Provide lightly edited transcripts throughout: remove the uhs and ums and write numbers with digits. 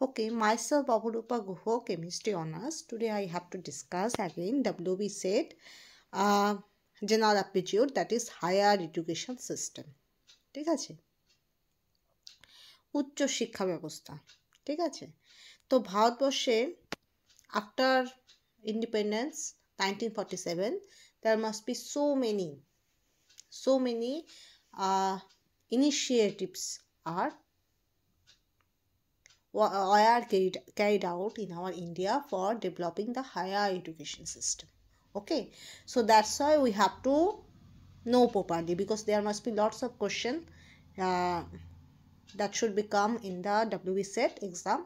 Okay, myself Apurupa Guho, Chemistry Honours. Today I have to discuss again WB set General Aptitude, that is Higher Education System. ঠিক আছে, উচ্চ শিক্ষা ব্যবস্থা। ঠিক আছে, তো ভারতবর্ষে after independence 1947 there must be so many initiatives are were carried out in our India for developing the higher education system. Okay, so that's why we have to know properly, because there must be lots of questions that should become in the WB set exam.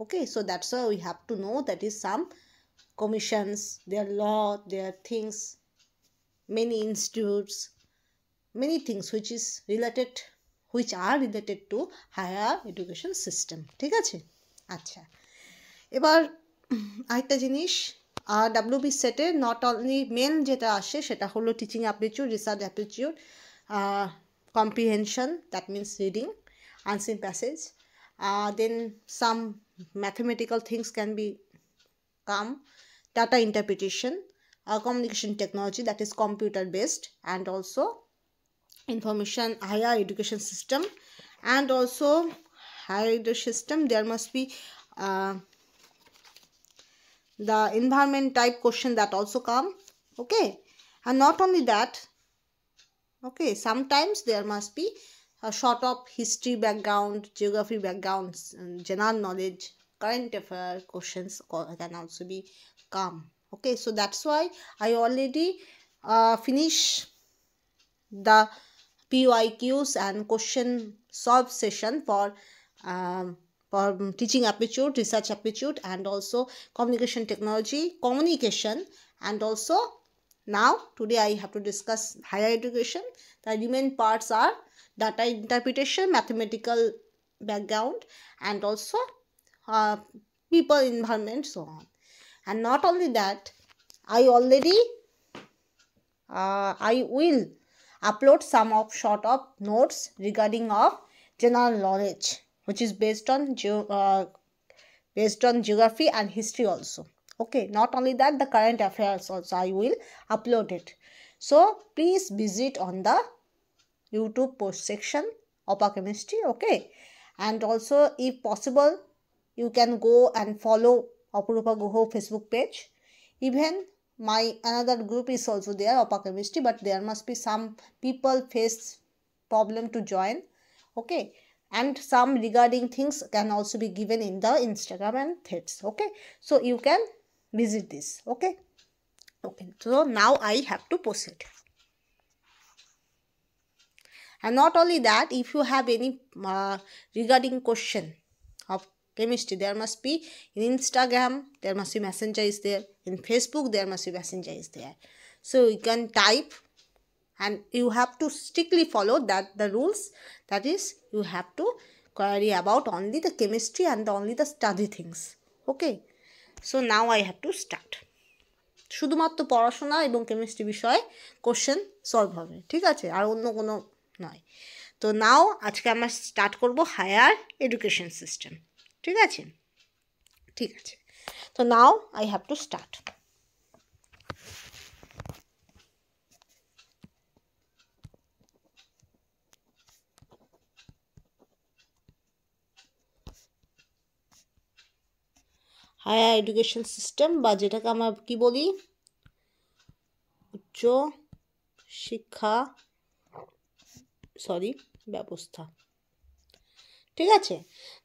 Okay, so that's why we have to know that is some commissions, their law, their things, many institutes, many things which are related to higher education system. ঠিক আছে, আচ্ছা, এবার আরেকটা জিনিস, WB সেটে not only main যেটা আসে সেটা হলো teaching aptitude, research aptitude, comprehension, that means reading, answering passage, then some mathematical things can be come, data interpretation, communication technology, that is computer based, and also information higher education system. And also higher education system, there must be the environment type question that also come. Okay, and not only that, okay, sometimes there must be a sort of history background, geography backgrounds, general knowledge, current affair questions can also be come. Okay, so that's why I already finish the PYQs and question solve session for teaching aptitude, research aptitude, and also communication technology, communication, and also now today I have to discuss higher education. The remaining parts are data interpretation, mathematical background, and also people, environment, so on. And not only that, I will upload some of short of notes regarding of general knowledge, which is based on geography and history also. Okay, not only that, the current affairs also I will upload it. So please visit on the YouTube post section of our chemistry. Okay, and also if possible you can go and follow Apurupa Guho Facebook page. Even my another group is also there, Upper Chemistry, but there must be some people face problem to join. Okay, and some regarding things can also be given in the Instagram and threads. Okay, so you can visit this. Okay, so now I have to proceed. And not only that, if you have any regarding question of chemistry, there must be in Instagram, there must be messenger is there, in Facebook there must be messenger is there, so you can type, and you have to strictly follow that the rules, that is you have to query about only the chemistry and only the study things. Okay, so now I have to start. শুধুমাত্র পড়াশোনা এবং chemistry বিষয়ে question solve হবে, ঠিক আছে, আর অন্য কোনো নয়। তো নাও আজকে আমরা স্টার্ট করব হায়ার এডুকেশন সিস্টেম। ঠিক আছে, তো now I have to start. Higher education system, বা যেটাকে আমরা কি বলি, উচ্চ শিক্ষা ব্যবস্থা। ঠিক আছে,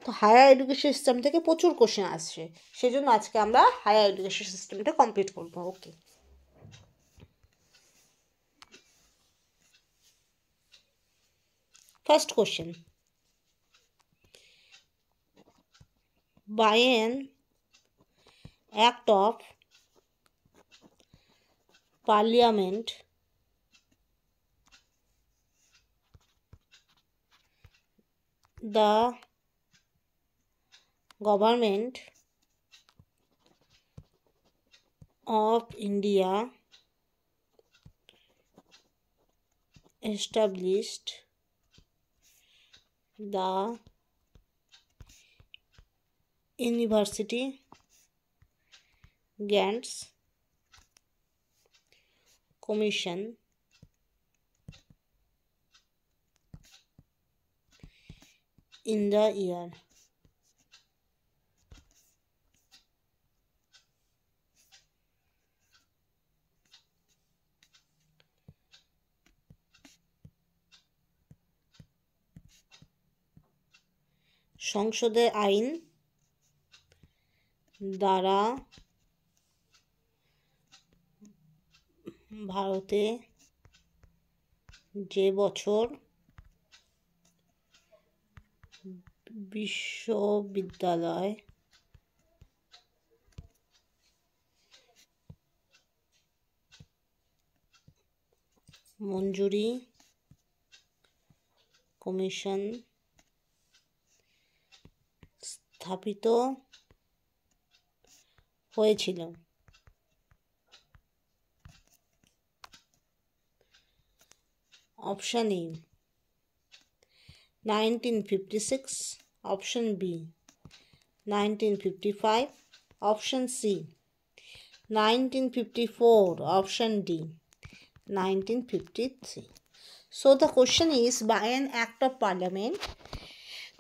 তো হায়ার এডুকেশন সিস্টেম থেকে প্রচুর কোশ্চেন আসছে, সেজন্য আজকে আমরা হায়ার এডুকেশন সিস্টেমটা কমপ্লিট করব। Okay, first question, by an act of Parliament the Government of India established the university grants commission in the year সংসদে আইন দ্বারা ভারতে যে বছর বিশ্ববিদ্যালয় মঞ্জুরি কমিশন স্থাপিত হয়েছিল। Option A 1956, option B 1955, option C 1954, option D 1953. So the question is, by an act of parliament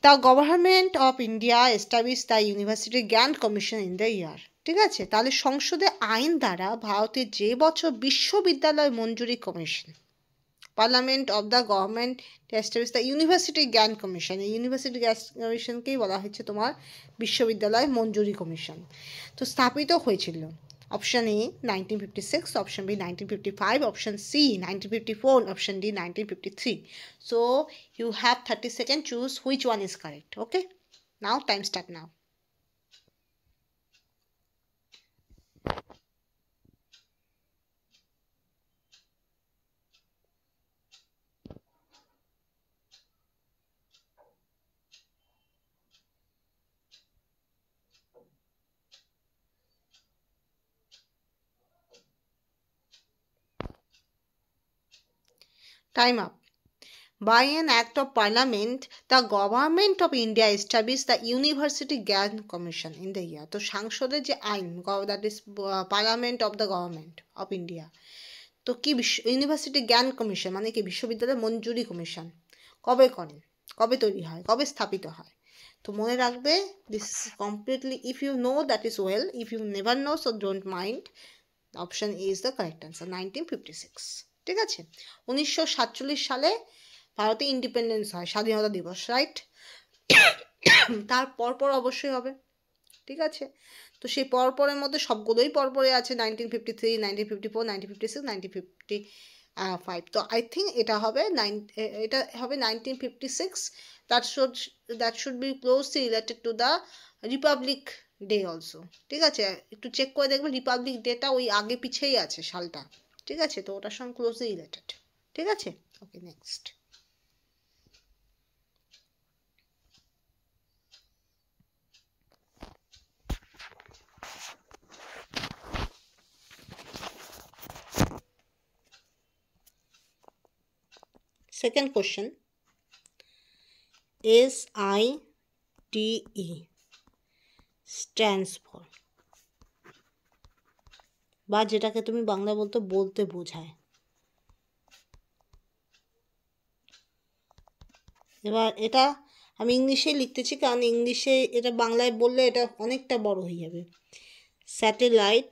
the government of India established the University Grant Commission in the year. ঠিক আছে, তাহলে সংসদে আইন দ্বারা ভারতের যে বছর বিশ্ববিদ্যালয় মঞ্জুরি commission, parliament of the government establish the university grant commission, এই ইউনিভার্সিটি গ্র্যান্ট কমিশনকেই বলা হচ্ছে তোমার বিশ্ববিদ্যালয় মঞ্জুরি কমিশন, তো স্থাপিত হয়েছিল। Option A 1956, option B 1955, option C 1954, option D 1953. So you have 30 seconds, choose which one is correct. Okay, now time start now. Time up. By an act of parliament, the government of India established the University Grant Commission in the year. তো সংসদের যে আইন, that is parliament of the government of India, তো কি university grant commission মানে কি বিশ্ববিদ্যালয় মঞ্জুরি কমিশন কবে করেন, কবে তৈরি হয়, কবে স্থাপিত হয়? তো মনে রাখবে, this is completely, if you know that is well, if you never know so don't mind, option A is the correct answer, 1956। ঠিক আছে, 1947 সালে ভারতে ইন্ডিপেন্ডেন্স হয়, স্বাধীনতা দিবস, রাইট? তার পরপর অবশ্যই হবে। ঠিক আছে, তো সেই পরপরের মধ্যে সবগুলোই পরপরে আছে, 1953, 1954, 1956, 1955। তো আই থিঙ্ক এটা হবে 1956। That should B closely related to the Republic day also. ঠিক আছে, একটু চেক করে দেখবে রিপাবলিক ডেটা ওই আগে পিছেই আছে সালটা। ঠিক আছে, তো ওটার সঙ্গে ক্লোজলি রিলেটেড। ঠিক আছে, okay, next. Second question, SITE stands for, বা যেটাকে তুমি বাংলা বলতে বোঝায়। এবার এটা আমি ইংলিশে লিখতেছি, কারণ ইংলিশে এটা বাংলায় বললে এটা অনেকটা বড় হয়ে যাবে। স্যাটেলাইট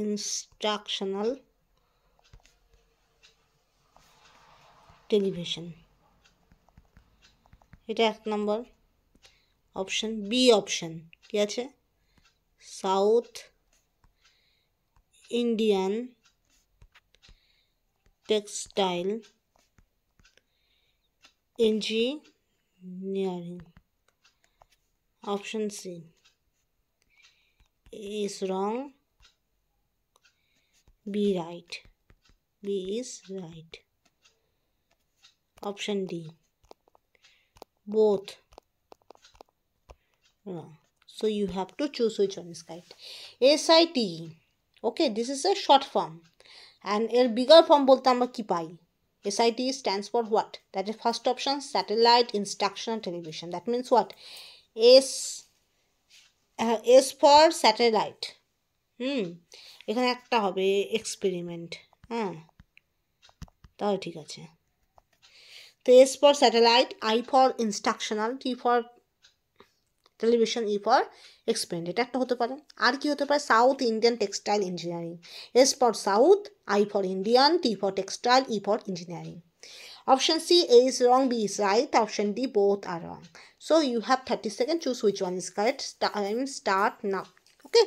ইনস্ট্রাকশনাল টেলিভিশন, এটা 1 নম্বর। অপশন বি, অপশন কি আছে? South Indian textile engineering. Option C is wrong, B right, B is right. Option D, both wrong. So you have to choose which one is correct. SITE, okay, this is a short form, and এর bigger form বলতে আমরা কি পাই? SIT stands for what? That is first option, satellite instructional television. That means what? S for satellite. এখানে একটা হবে experiment. তাহলে ঠিক আছে। তো S for satellite, I for instructional, T for television, E for experiment, এটা একটা হতে পারে। আর কি হতে পারে? South Indian textile engineering. S for south, I for Indian, T for textile, E for engineering. Option C, A is wrong, B is right. Option D, both are wrong. So you have 30 seconds, choose which one is correct. Time start now. Okay.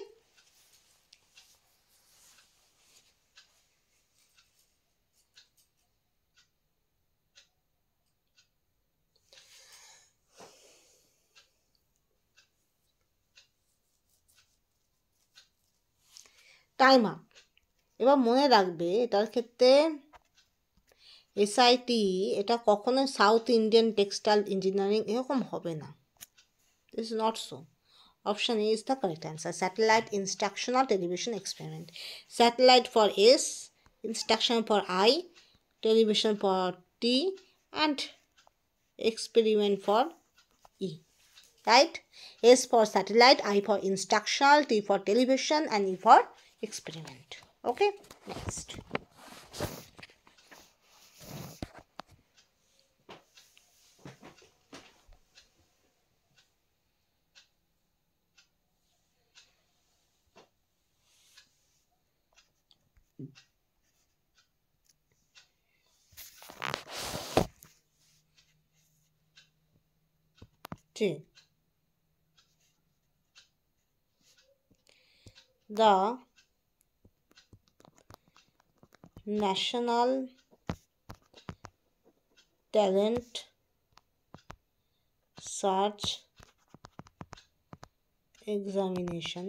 Time up. এবার মনে রাখবে এটার ক্ষেত্রে SIT এটা কখনোই south Indian textile engineering এরকম হবে না। This is not so. Option A is the correct answer. Satellite instructional television experiment. Satellite for S, instruction for I, television for T, and experiment for E. Right? S for satellite, I for instructional, T for television, and E for experiment. Okay? Next. The National Talent Search Examination,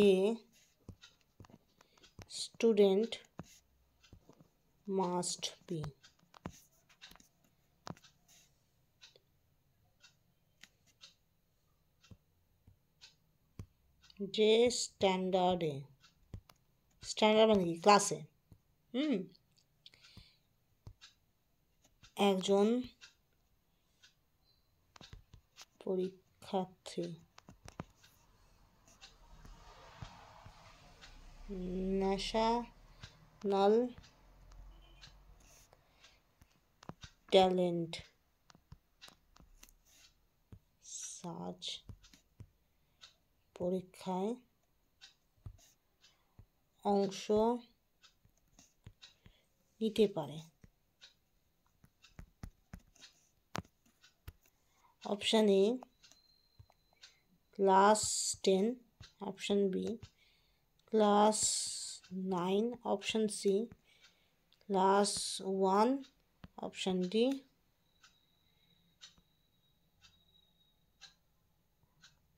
a student must be যে স্ট্যান্ডার্ডে, standard মানে কি? ক্লাসে একজন পরীক্ষার্থী national talent search পরীক্ষায় অংশ নিতে পারে। Option A class 10, option B class 9, option C class 1, option D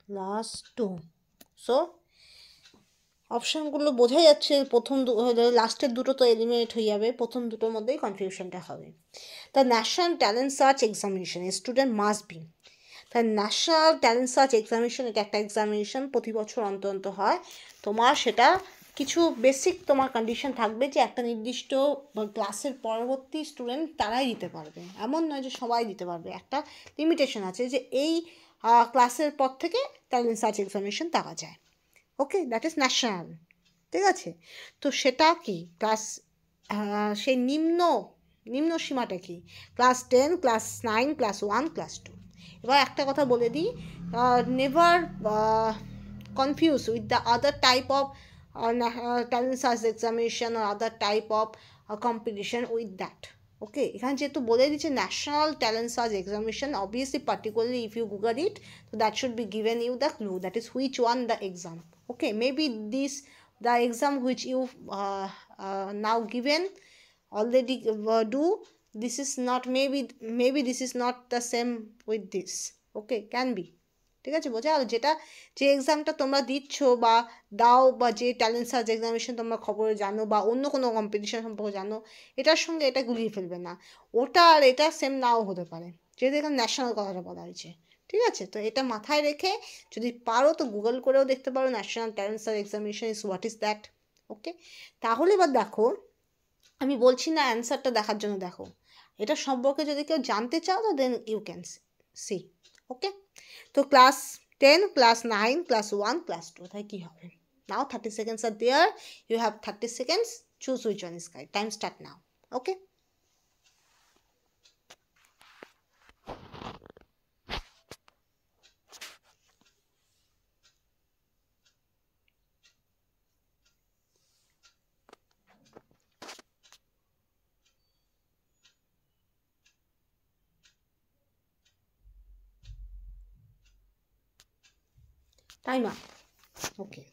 class 2। So অপশানগুলো বোঝা যাচ্ছে, প্রথম লাস্টের দুটো তো এলিমিনেট হয়ে যাবে, প্রথম দুটোর মধ্যেই কনফিউশনটা হবে। The national talent search examination student must B. The national talent search examination এটা একটা এক্সামিনেশন, প্রতি বছর অন্তর হয়। তোমার সেটা কিছু বেসিক তোমার কন্ডিশন থাকবে যে একটা নির্দিষ্ট ক্লাসের পরবর্তী স্টুডেন্ট তারাই দিতে পারবে, এমন নয় যে সবাই দিতে পারবে। একটা লিমিটেশন আছে যে এই ক্লাসের পর থেকে ট্যালেন্ট সার্চ এক্সামিনেশন দেওয়া যায়। ওকে, দ্যাট ইজ ন্যাশনাল। ঠিক আছে, তো সেটা কি ক্লাস, সেই নিম্ন সীমাটা কি? Class 10, class 9, class 1, class 2। এবার একটা কথা বলে দিই, never confuse with the other type of talent search examination or other type of competition with that. Okay, এখানে যেহেতু বলে দিচ্ছে national talent search examination, obviously particularly if you Google it, so that should be given you the clue, that is which one the exam. Okay, maybe this the exam which you now given already do, this is not, maybe this is not the same with this. Okay, can be. ঠিক আছে, বোঝা গেল? যে এক্সামটা তোমরা দিচ্ছ বা দাও, বা যে ট্যালেন্ট সার্চ এক্সামিনেশন তোমরা খবরে জানো বা অন্য কোনো কম্পিটিশন সম্পর্কে জানো, এটার সঙ্গে এটা গুলিয়ে ফেলবে না। ওটা আর এটা সেম নাও হতে পারে, যেহেতু এখানে ন্যাশনাল কথাটা বলা হয়েছে। ঠিক আছে, তো এটা মাথায় রেখে যদি পারো তো গুগল করেও দেখতে পারো national talent search examination is what is that. Okay, তাহলে এবার দেখো আমি বলছি না অ্যান্সারটা দেখার জন্য দেখো, এটা সম্পর্কে যদি কেউ জানতে চাও তো দেন ইউ ক্যান সি। ওকে, তো ক্লাস 10, ক্লাস 9, ক্লাস 1, ক্লাস 2 তাই কী হবে? নাও 30 seconds are there, you have 30 seconds, choose which one is correct. Time start now. Okay, time up. Okay,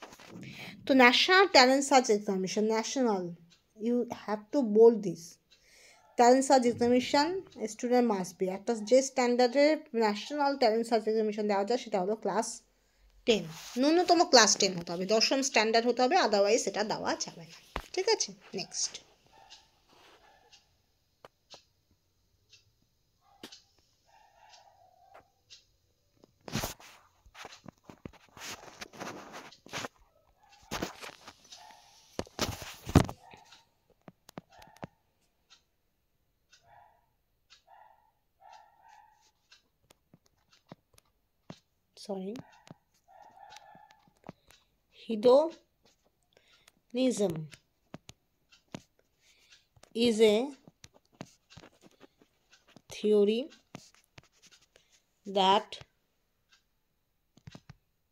তো national talent search examination, national, you have to bold this. Talent search examination student must be, একটা যে স্ট্যান্ডার্ডের national talent search examination দেওয়া যায় সেটা হলো class 10, ন্যূনতম class 10 হতে হবে, 10ম স্ট্যান্ডার্ড হতে হবে, আদারওয়াইজ এটা দেওয়া যাবে না। ঠিক আছে, next. Sorry, hedonism is a theory that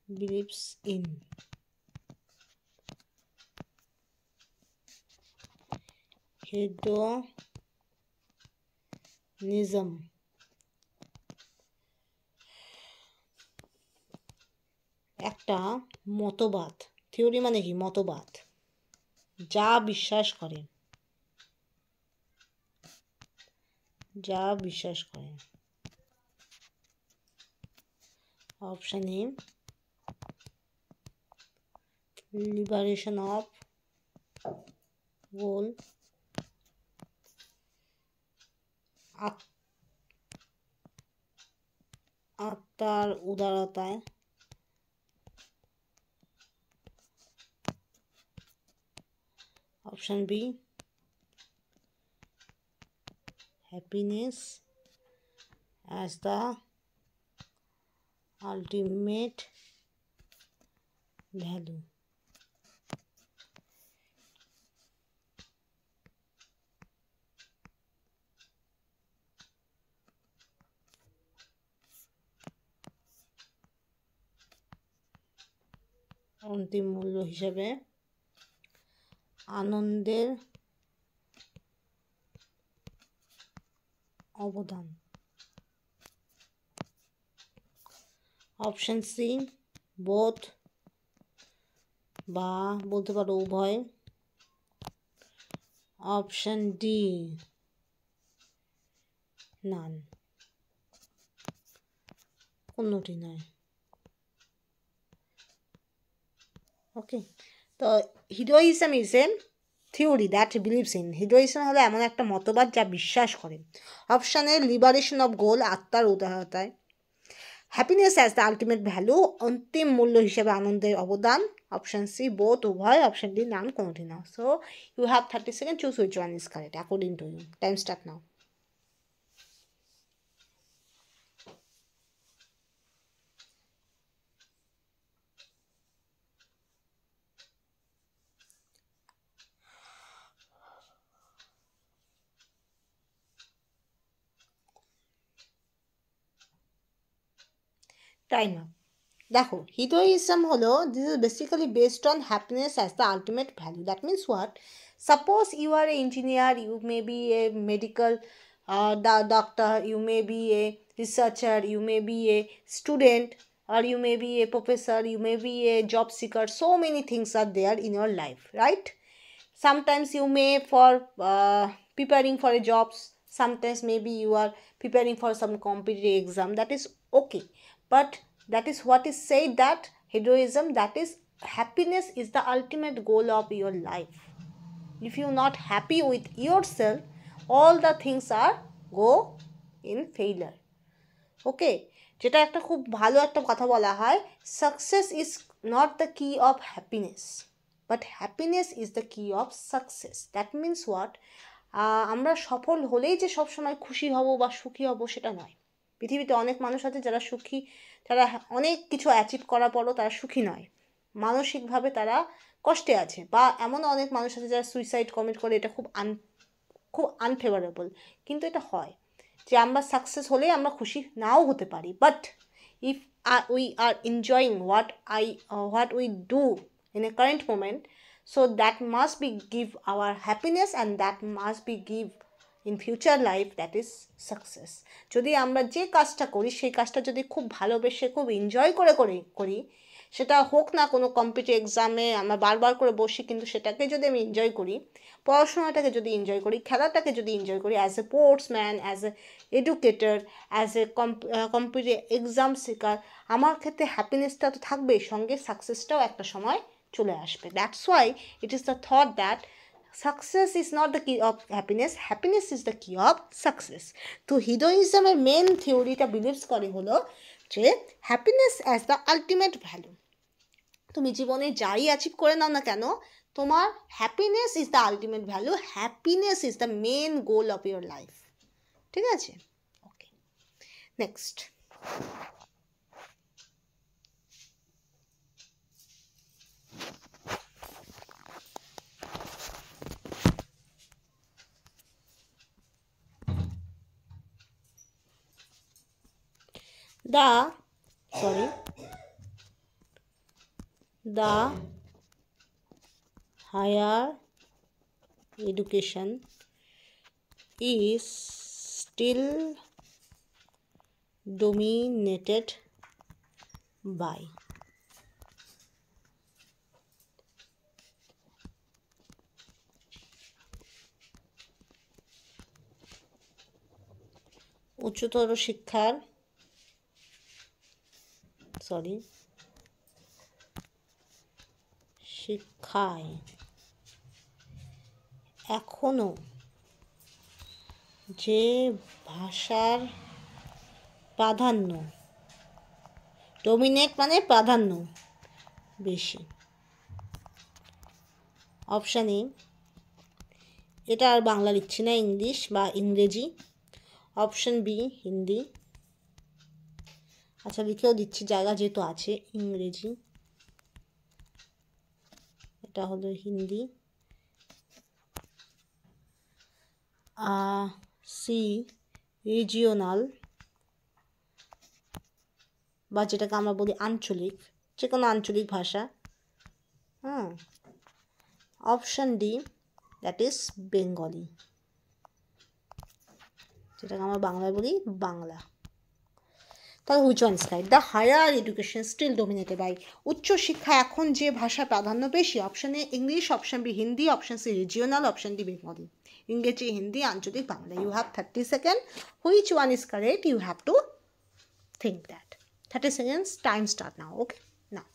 believes in hedonism একটা মতবাদ, থিওরি মানে কি? মতবাদ, যা বিশ্বাস করে, যা বিশ্বাস করে। Option A liberation of goal, আত্মার উদারতায়, option B happiness as the ultimate value. অন্তিম মূল্য হিসেবে আনন্দের অবদান। অপশন সি বোথ, বা বলতে পারো উভয়। অপশন ডি নান, কোনোটি নয়। ওকে, তো heroism is a theory that believes in, heroism হলো এমন একটা মতবাদ যা বিশ্বাস করে। অপশানে লিবারেশন অফ গোল, আত্মার উদারতায়। Happiness as the ultimate value, অন্তিম মূল্য হিসেবে আনন্দের অবদান। অপশান সি বোথ, উভয়। অপশান ডি নান, কোনোটি না। So you have 30 seconds, choose which one is correct according to you. Time start now. Time up. দেখো, হিদোইজম হলো, this is basically based on happiness as the ultimate value. That means what? Suppose you are a engineer, you may be a medical doctor, you may be a researcher, you may be a student, or you may be a professor, you may be a job seeker. So many things are there in your life, right? Sometimes you may for preparing for a jobs, sometimes maybe you are preparing for some competitive exam. That is okay, but that is what is said, that heroism, that is happiness is the ultimate goal of your life. If you not happy with yourself, all the things are go in failure. Okay, যেটা একটা খুব ভালো একটা কথা বলা হয়, success is not the key of happiness. But happiness is the key of success. That means what, আমরা সফল হলেই যে সবসময় খুশি হব বা সুখী হব সেটা নয়। পৃথিবীতে অনেক মানুষ আছে যারা সুখী, তারা অনেক কিছু অ্যাচিভ করার পরও তারা সুখী নয়, মানসিকভাবে তারা কষ্টে আছে। বা এমনও অনেক মানুষ আছে যারা সুইসাইড কমিট করে, এটা খুব আনফেভারেবল। কিন্তু এটা হয় যে আমরা সাকসেস হলেই আমরা খুশি নাও হতে পারি, but if we are enjoying what we do in a current moment, so that must be give our happiness, and that must be give in future life, that is success. যদি আমরা যে কাজটা করি সেই কাজটা যদি খুব ভালোবেসে খুব এনজয় করে করি, সেটা হোক না কোনো কম্পিটিটিভ এক্সামে আমরা বারবার করে বসি, কিন্তু সেটাকে যদি আমি এনজয় করি, পড়াশোনাটাকে যদি এনজয় করি, খেলাটাকে যদি এনজয় করি, as a sportsman, as a educator, as a competitive exam seeker, আমার ক্ষেত্রে হ্যাপিনেসটা তো থাকবেই, সঙ্গে সাকসেসটাও একটা সময় চলে আসবে। That's why it is the thought that success is not the key of happiness, happiness is the key of success. তো হিদোইজমের মেন থিওরিটা বিলিভস করে হলো যে happiness as the ultimate value. তুমি জীবনে যাই অ্যাচিভ করে নাও না কেন, তোমার happiness is the ultimate value, happiness is the main goal of your life. ঠিক আছে, okay, next. The higher education is still dominated by উচ্চতর শিক্ষায় এখনো যে ভাষার প্রাধান্য, ডমিনেট মানে প্রাধান্য বেশি। অপশান এ, এটা আর বাংলা লিখছি না, ইংলিশ বা ইংরেজি। Option B, Hindi. আচ্ছা, লিখেও দিচ্ছি জায়গা যেহেতু আছে, ইংরেজি, এটা হলো হিন্দি। সি, রিজিওনাল, বা যেটাকে আমরা বলি আঞ্চলিক, যে কোনো আঞ্চলিক ভাষা। Option D, that is Bengali, যেটাকে আমরা বাংলায় বলি বাংলা। তাহলে which one is right? The higher education still dominated by, উচ্চশিক্ষা এখন যে ভাষা প্রাধান্য বেশি। Option A English, option B Hindi, option C regional, option D Bengali. ইংরেজি, হিন্দি, আঞ্চলিক, Bangla. You have 30 second. Which one is correct? You have to think that. 30 seconds, time start now. Okay, now.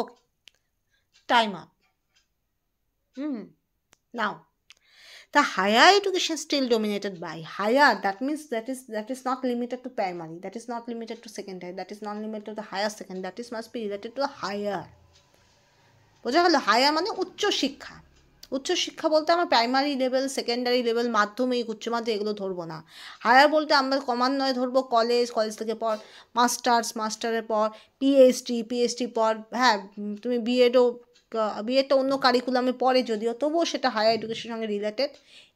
Okay, time up. Now, the higher education still dominated by higher, that means that is not limited to primary, that is not limited to secondary, that is not limited to the higher second, that is must be related to the higher. বোঝা গেল? Higher মানে উচ্চশিক্ষা। উচ্চশিক্ষা বলতে আমরা primary level, secondary level, মাধ্যমিক, উচ্চ মাধ্যমিক এগুলো ধরবো না। হায়ার বলতে আমরা ক্রমান্বয়ে ধরবো কলেজ, কলেজ থেকে পর মাস্টার্স, মাস্টারের পর পিএইচডি, পিএইচডি পর, হ্যাঁ তুমি বিএডটা অন্য কারিকুলামে পড়ে যদিও, তবুও সেটা হায়ার এডুকেশনের সঙ্গে রিলেটেড।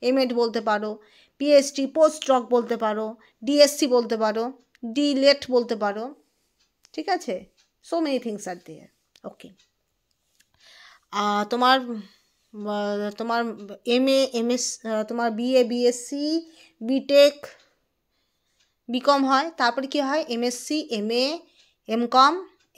এমএড বলতে পারো, পিএইচডি, পোস্ট ডক বলতে পারো, ডিএসসি বলতে পারো, ডিলেট বলতে পারো। ঠিক আছে, so many things are there. ওকে, তোমার তোমার এমএ, এমএস, তোমার বিএ, বিএসসি, বিটেক, বিকম হয়, তারপরে কি হয় এমএসসি, এমএ, এমকম,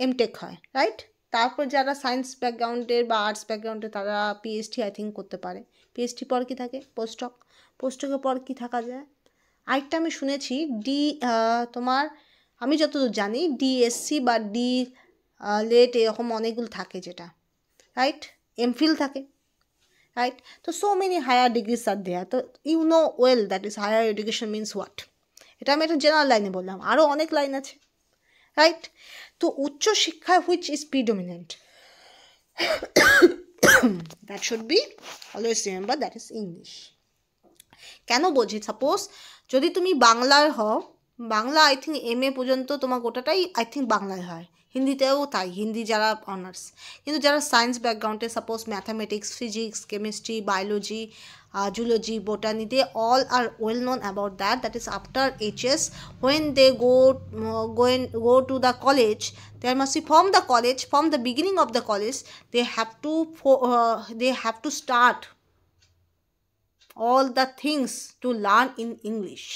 এমটেক হয়, রাইট? তারপর যারা সায়েন্স ব্যাকগ্রাউন্ডের বা আর্টস ব্যাকগ্রাউন্ডের তারা পিএইচডি আই থিঙ্ক করতে পারে। পিএইচডি পর কি থাকে? পোস্টডক। পোস্টডকের পর কি থাকা যায়? আরেকটা আমি শুনেছি তোমার, আমি যতদূর জানি ডিএসসি বা লেট এরকম অনেকগুলো থাকে যেটা, রাইট, এমফিল থাকে, রাইট। তো so many higher degrees are there. তো you know well that is higher education means what. এটা আমি একটা জেনারেল লাইনে বললাম, আরও অনেক লাইন আছে, রাইট। তো উচ্চশিক্ষা which is predominant, that should B always remember that is English. কেন বলছি, সাপোজ যদি তুমি বাংলার হও, বাংলা আই থিঙ্ক MA পর্যন্ত তোমার গোটাটাই আই থিঙ্ক বাংলায় হয়, হিন্দিতেও তাই, হিন্দি যারা অনার্স। কিন্তু যারা সায়েন্স ব্যাকগ্রাউন্ডে, suppose mathematics, physics, chemistry, biology, zoology, botany, they all are well known about that. That is after HS, when they go to the college, there must be from the college, from the beginning of the college, they have to start all the things to learn in English.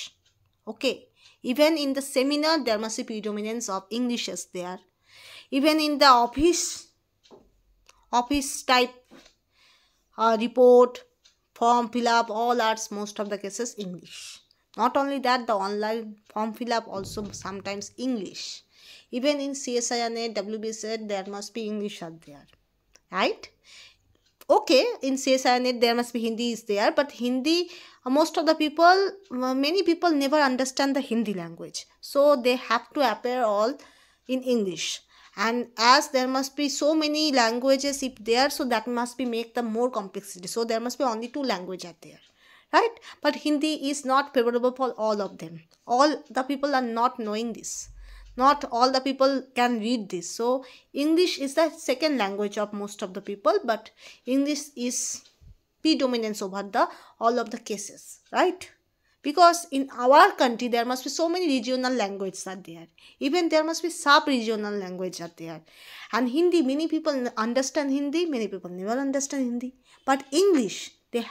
Okay, even in the seminar there must be predominance of English is there. Even in the office type report, form fill up, all are most of the cases English. Not only that, the online form fill up also sometimes English. Even in CSIR, WBSET, there must be English are there, right? Okay, in CSIR there must be Hindi is there, but Hindi, most of the people, many people never understand the Hindi language, so they have to appear all in English. And as there must be so many languages if there, so that must be make the more complexity, so there must be only 2 languages are there, right? But Hindi is not favorable for all of them. All the people are not knowing this, not all the people can read this, so English is the second language of most of the people, but English is predominance over the all of the cases, right? Because in our country there must be so many regional languages are there, even there must be sub-regional language are there. And Hindi, many people understand Hindi, many people never understand Hindi, but English they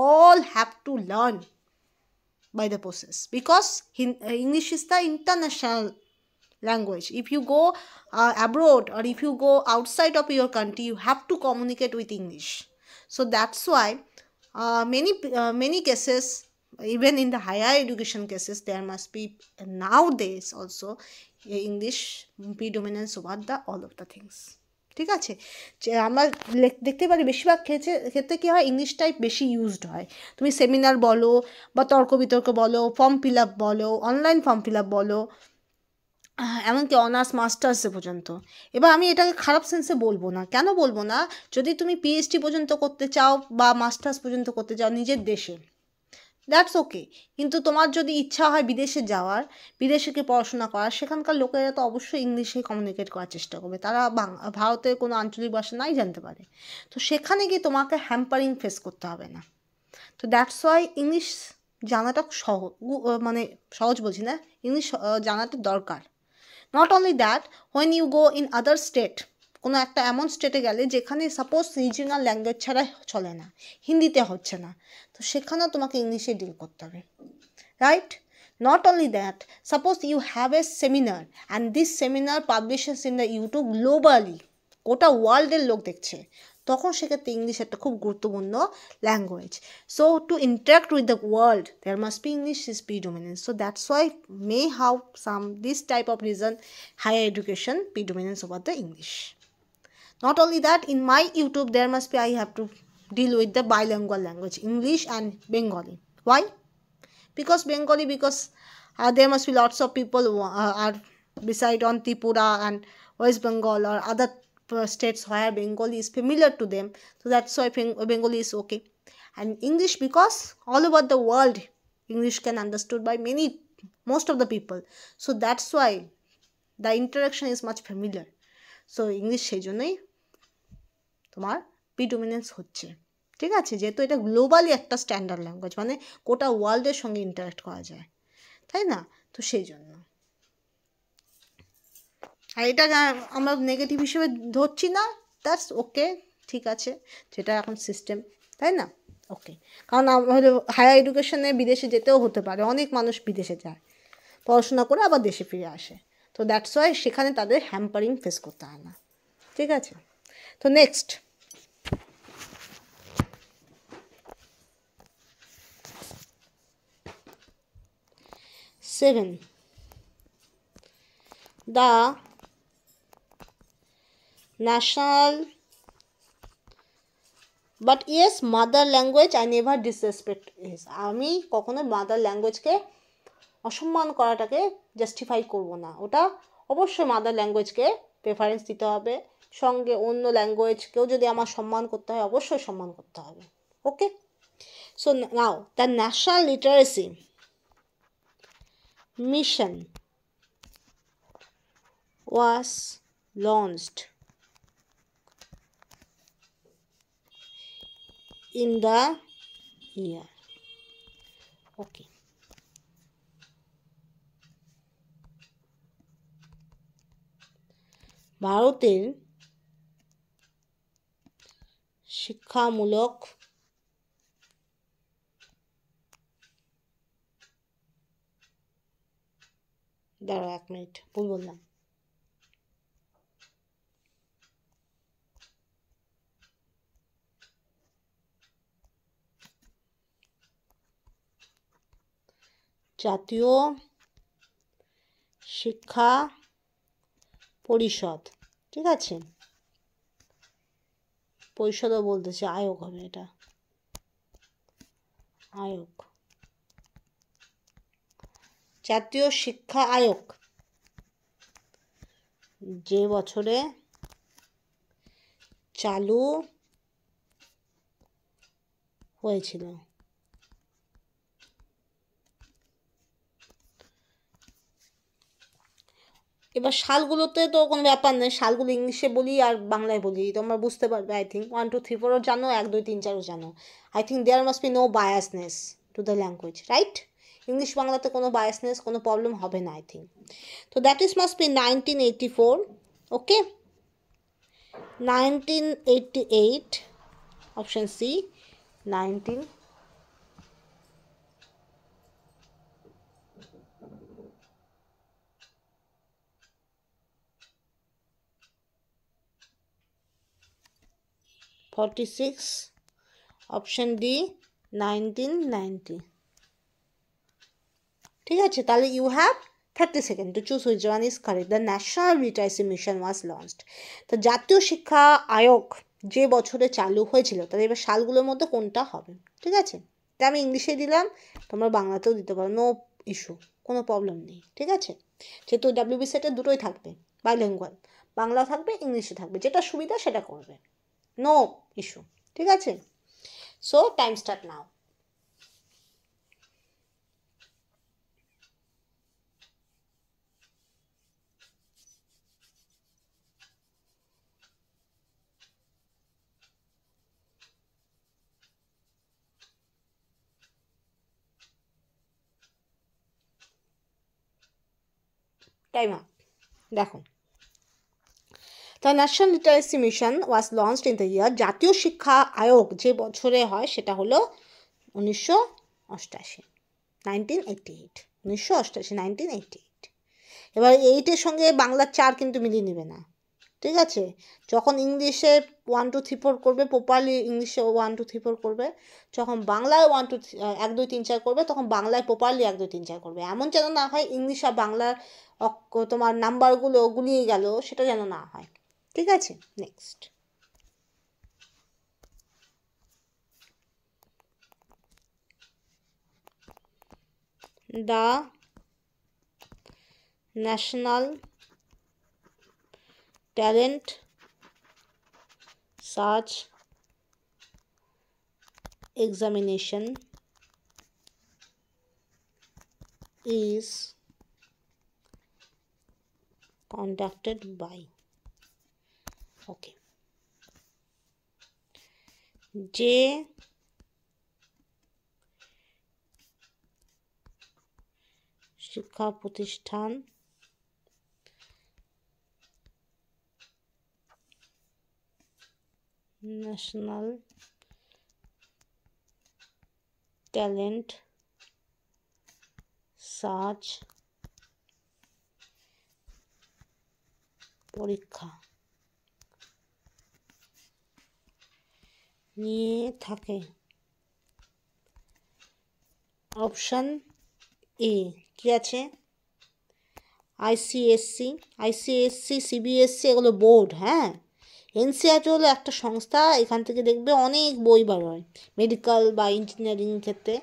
all have to learn by the process, because English is the international language. If you go abroad or if you go outside of your country, you have to communicate with English. So that's why many cases, even in the higher education cases, there must be nowadays also English predominance over the all of the things. ঠিক আছে, যে আমরা দেখতে পারি বেশিরভাগ ক্ষেত্রে কী হয়, English type বেশি ইউজড হয়। তুমি সেমিনার বলো বা তর্ক বিতর্ক বলো, ফর্ম ফিল আপ বলো, অনলাইন ফর্ম ফিল আপ বলো, এমনকি অনার্স মাস্টার্সে পর্যন্ত। এবার আমি এটাকে খারাপ সেন্সে বলবো না, কেন বলবো না, যদি তুমি PhD পর্যন্ত করতে চাও বা মাস্টার্স পর্যন্ত করতে চাও নিজের দেশে, দ্যাটস ওকে। কিন্তু তোমার যদি ইচ্ছা হয় বিদেশে যাওয়ার, বিদেশে গিয়ে পড়াশোনা করার, সেখানকার লোকেরা তো অবশ্যই ইংলিশে কমিউনিকেট করার চেষ্টা করবে, তারা ভারতের কোনো আঞ্চলিক ভাষা নাই জানতে পারে, তো সেখানে গিয়ে তোমাকে হ্যাম্পারিং ফেস করতে হবে না। তো দ্যাটস ওয়াই ইংলিশ জানাটা মানে সহজ বলছি না, ইংলিশ জানাটা দরকার। Not only that, when you go in other state, কোনো একটা এমন স্টেটে গেলে যেখানে সাপোজ রিজিওনাল ল্যাঙ্গুয়েজ ছাড়া চলে না, হিন্দিতে হচ্ছে না, তো সেখানেও তোমাকে ইংলিশে ডিল করতে হবে, right? Not only that, suppose you have a seminar and this seminar publishes in the YouTube globally, গোটা ওয়ার্ল্ডের লোক দেখছে, তখন সেক্ষেত্রে ইংলিশ একটা খুব গুরুত্বপূর্ণ language. So to interact with the world there must be English is predominance. So that's why may have some this type of reason higher education predominance over the English. Not only that, in my YouTube there must be, I have to deal with the bilingual language, English and Bengali. Why? Because Bengali, because there must be lots of people who are beside on Tripura and West Bengal or other states where Bengali is familiar to them, so that's why Bengali is okay. And English, because all over the world English can understood by most of the people, so that's why the interaction is much familiar. So English সেই জন্যই তোমার প্রিডোমিনেন্স হচ্ছে, ঠিক আছে, যেহেতু এটা globally একটা standard language, মানে গোটা ওয়ার্ল্ডের সঙ্গে ইন্টারাক্ট করা যায়, তাই না? তো সেই জন্য, আর এটা আমরা নেগেটিভ হিসেবে ধরছি না, দ্যাটস ওকে, ঠিক আছে, যেটা এখন সিস্টেম, তাই না? ওকে, কারণ হায়ার এডুকেশনে বিদেশে যেতেও হতে পারে, অনেক মানুষ বিদেশে যায় পড়াশোনা করে আবার দেশে ফিরে আসে, তো দ্যাটস ওয়াই সেখানে তাদের হ্যাম্পারিং ফেস করতে হয় না, ঠিক আছে? তো next, seven, the national, but yes, mother language I never disrespect is, আমি কখনো মাদার ল্যাঙ্গুয়েজকে অসম্মান করাটাকে জাস্টিফাই করব না, ওটা অবশ্যই মাদার ল্যাঙ্গুয়েজকে প্রেফারেন্স দিতে হবে, সঙ্গে অন্য ল্যাঙ্গুয়েজকেও যদি আমার সম্মান করতে হয় অবশ্যই সম্মান করতে হবে। Okay, so now the national literacy mission was launched in the year, okay, ভারতের শিক্ষামূলক দাঁড়াও 1 মিনিট, ভুল বললাম, জাতীয় শিক্ষা পরিষদ, ঠিক আছে, পরিষদও বলতেছে, আয়োগ হবে এটা, আয়োগ, জাতীয় শিক্ষা আয়োগ যে বছরে চালু হয়েছিল, এবার সালগুলোতে তো কোনো ব্যাপার নেই, সালগুলো ইংলিশে বলি আর বাংলায় বলি, তোমরা বুঝতে পারবে। আই থিঙ্ক 1 2 3 4ও জানো, 1 2 3 4ও জানো। I think there must be no biasness to the language, right? English বাংলাতে কোনো বায়াসনেস, কোনো প্রবলেম হবে না আই থিঙ্ক। তো that is must be 1984, okay, 1988, option C 19 46, option D 1990, ঠিক আছে? তাহলে you have 30 second to choose which one is correct. The national literacy mission was launched, তো জাতীয় শিক্ষা আয়োগ যে বছরে চালু হয়েছিল, তাহলে এবার সালগুলোর মধ্যে কোনটা হবে, ঠিক আছে? তাই আমি ইংলিশে দিলাম, তোমরা বাংলাতেও দিতে পারো, নো ইস্যু, কোনো প্রবলেম নেই, ঠিক আছে? যেহেতু ডাব্লিউবি সেটে দুটোই থাকবে, বাইলিঙ্গুয়াল, বাংলা থাকবে, ইংলিশে থাকবে, যেটা সুবিধা সেটা করবে, নো ইস্যু, ঠিক আছে? So time start now. Time up. দেখো, the national literacy mission was launched in the year, জাতীয় শিক্ষা আয়োগ যে বছরে হয় সেটা হলো 1988, 1988। এবার 8-এর সঙ্গে বাংলার 4 কিন্তু মিলিয়ে নেবে না, ঠিক আছে? যখন ইংলিশে 1 2 3 4 করবে, প্রপারলি ইংলিশে 1 2 3 4 করবে, যখন বাংলায় 1 2 1 2 3 4 করবে, তখন বাংলায় প্রপারলি 1 2 3 4 করবে। এমন যেন না হয় ইংলিশ আর বাংলার তোমার নাম্বারগুলো গুলিয়ে গেল, সেটা যেন না হয়, ঠিক আছে? Next, the national talent search examination is conducted by, okay, যে শিক্ষা প্রতিষ্ঠান ন্যাশনাল ট্যালেন্ট সার্চ পরীক্ষা নিয়ে থাকে, অপশন এ কি আছে? আইসিএসসি, সিবিএসসি, এগুলো বোর্ড, হ্যাঁ, এনসিইআরটি হলো একটা সংস্থা, এখান থেকে দেখবে অনেক বই বার হয় মেডিকেল বা ইঞ্জিনিয়ারিং ক্ষেত্রে,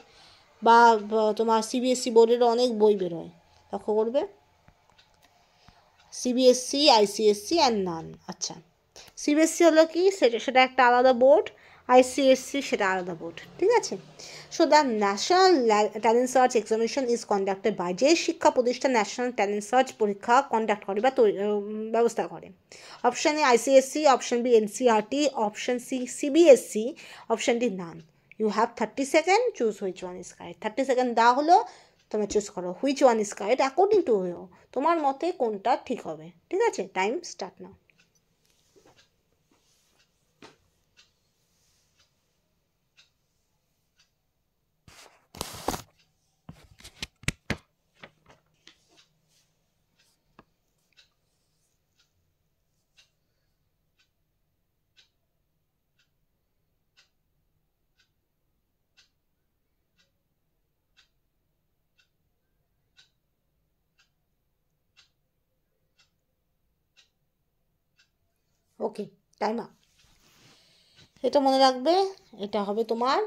বা তোমার সিবিএসসি বোর্ডেরও অনেক বই বের হয়, লক্ষ্য করবে। সিবিএসসি, আইসিএসসি অ্যান্ড নান। আচ্ছা, সিবিএসসি হলো কি, সেটা একটা আলাদা বোর্ড, আইসিএসসি সেটা আলাদা বোর্ড, ঠিক আছে। So the national talent search examination is conducted by, যে শিক্ষা প্রতিষ্ঠান ন্যাশনাল ট্যালেন্ট সার্চ পরীক্ষা কন্ডাক্ট করে বা ব্যবস্থা করে। Option A ICSC, option B NCERT, option C CBSC, option D none. You have 30 second, choose which one is correct. 30 second দেওয়া হলো, তোমরা চুজ করো which one is correct according to you, তোমার মতে কোনটা ঠিক হবে, ঠিক আছে। Time start now. Okay, time up. এটা মনে রাখবে, এটা হবে তোমার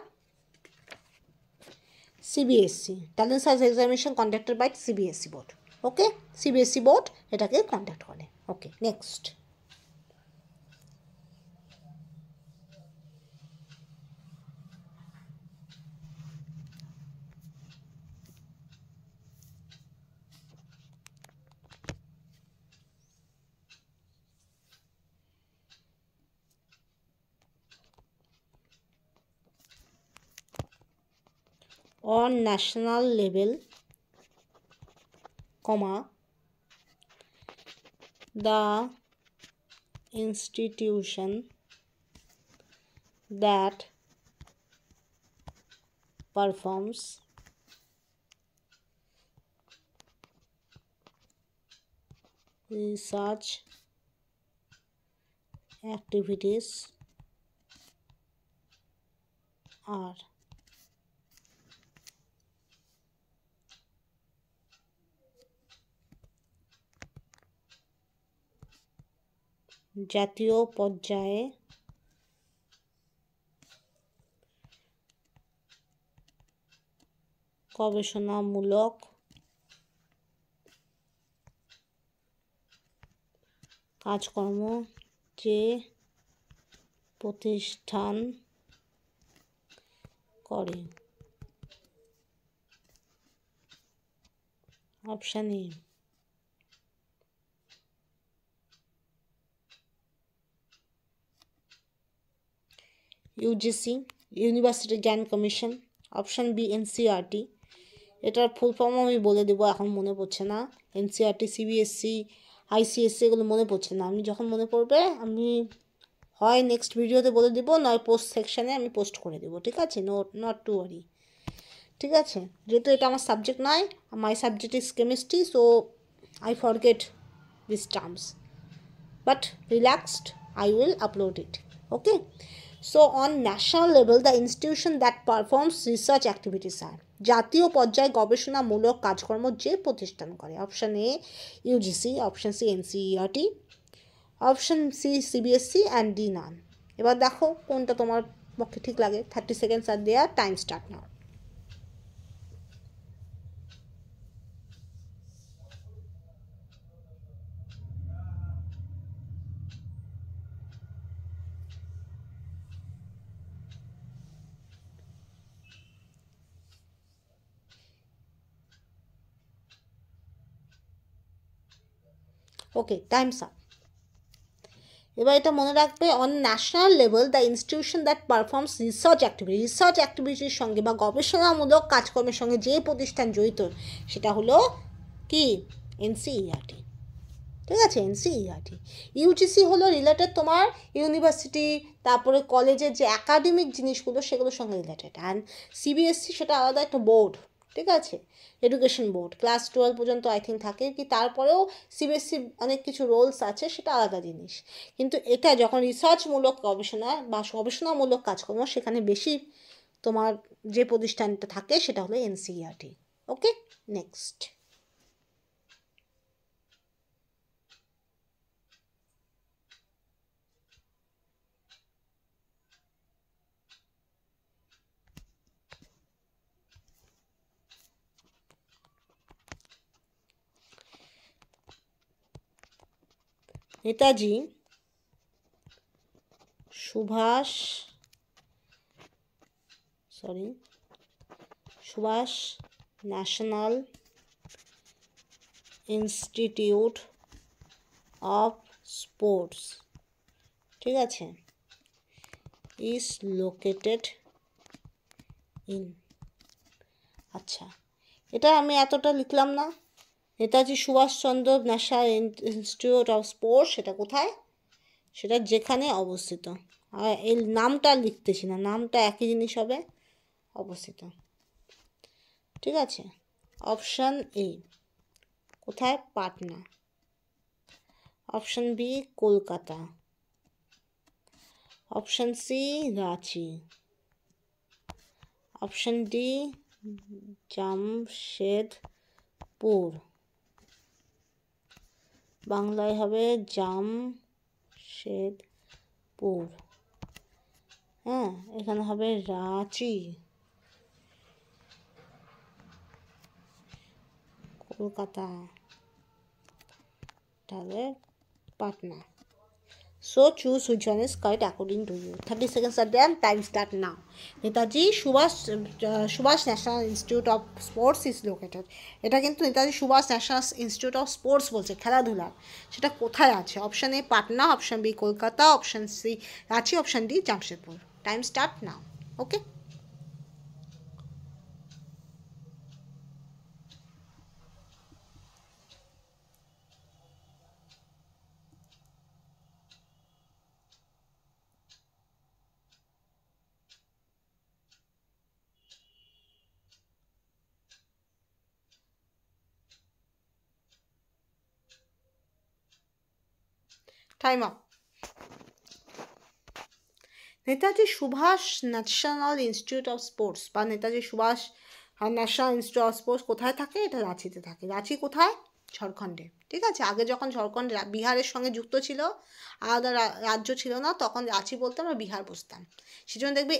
CBSC, talent search examination conducted by CBSC board. Okay, CBSC board এটাকে কন্ডাক্ট করে। Okay, next. On national level, the institution that performs research activities are জাতীয় পর্যায়ে গবেষণামূলক কাজকর্ম যে প্রতিষ্ঠান করে। অপশান এ ইউজিসি, ইউনিভার্সিটি জ্ঞান কমিশন, অপশান বি এনসিইআরটি। এটার ফুল ফর্ম আমি বলে দেবো, এখন মনে পড়ছে না। এনসিইআরটি, সিবিএসসি, আইসিএসসি এগুলো মনে পড়ছে না, আমি যখন মনে পড়বে আমি হয় নেক্সট ভিডিওতে বলে দেবো, নয় পোস্ট সেকশানে আমি পোস্ট করে দেবো, ঠিক আছে। নট টু ওয়ারি, ঠিক আছে। যেহেতু এটা আমার সাবজেক্ট নয়, my subject is chemistry, so I forget this terms, but relaxed, I will upload it. Okay, so on national level the institution that performs research activities are, জাতীয় পর্যায়ে গবেষণামূলক কাজকর্ম যে প্রতিষ্ঠান করে। Option A UGC, option C NCERT, option C CBSE and D none. এবার দেখো কোনটা তোমার পক্ষে ঠিক লাগে। 30 seconds are there, time start now. Okay, times up. এবার এটা মনে রাখবে, on national level the institution that performs research activity, research অ্যাক্টিভিটির সঙ্গে বা গবেষণামূলক কাজকর্মের সঙ্গে যে প্রতিষ্ঠান জড়িত সেটা হলো কি, এনসিইআরটি, ঠিক আছে, এনসিইআরটি। ইউজিসি হলো রিলেটেড তোমার ইউনিভার্সিটি, তারপরে কলেজের যে একাডেমিক জিনিসগুলো সেগুলোর সঙ্গে রিলেটেড, অ্যান্ড সিবিএসসি সেটা আলাদা একটা বোর্ড, ঠিক আছে, এডুকেশন বোর্ড, ক্লাস 12 পর্যন্ত আই থিঙ্ক থাকে কি, তারপরেও সিবিএসসি অনেক কিছু রোলস আছে, সেটা আলাদা জিনিস। কিন্তু এটা যখন রিসার্চমূলক গবেষণা বা গবেষণামূলক কাজকর্ম, সেখানে বেশি তোমার যে প্রতিষ্ঠানটা থাকে সেটা হলো NCERT. Okay, next. Netaji Subhash national institute of sports, ঠিক আছে, ইজ লোকেটেড ইন। আচ্ছা, এটা আমি এতটা লিখলাম না। Netaji Subhashchandra national institute of sports সেটা কোথায়, সেটা যেখানে অবস্থিত। আর এই নামটা লিখতেছি না, নামটা একই জিনিস হবে, অবস্থিত, ঠিক আছে। অপশান এ কোথায়, Patna. Option B Kolkata. Option C Ranchi. Option D Jamshedpur, বাংলায় হবে জামশেদপুর। হ্যাঁ, এখানে হবে রাঁচি। কলকাতা, তাহলে Patna. So choose which one is correct according to you. 30 seconds are done. Time start now. Netaji Subhash national institute of sports is located. এটা কিন্তু Netaji Subhash national institute of sports বলছে, খেলাধুলার। সেটা কোথায় আছে? Option A Patna, option B Kolkata, option C Ranchi, option D Jamshedpur. Time start now. Okay, time up. Netaji Subhash national institute of sports বা Netaji Subhash national institute of sports কোথায় থাকে? এটা রাঁচিতে থাকে। রাঁচি কোথায়? ঝাড়খণ্ডে, ঠিক আছে। আগে যখন ঝাড়খণ্ড বিহারের সঙ্গে যুক্ত ছিল, আলাদা রাজ্য ছিল না, তখন রাঁচি বলতে আমরা বিহার বুঝতাম। সেজন্য দেখবে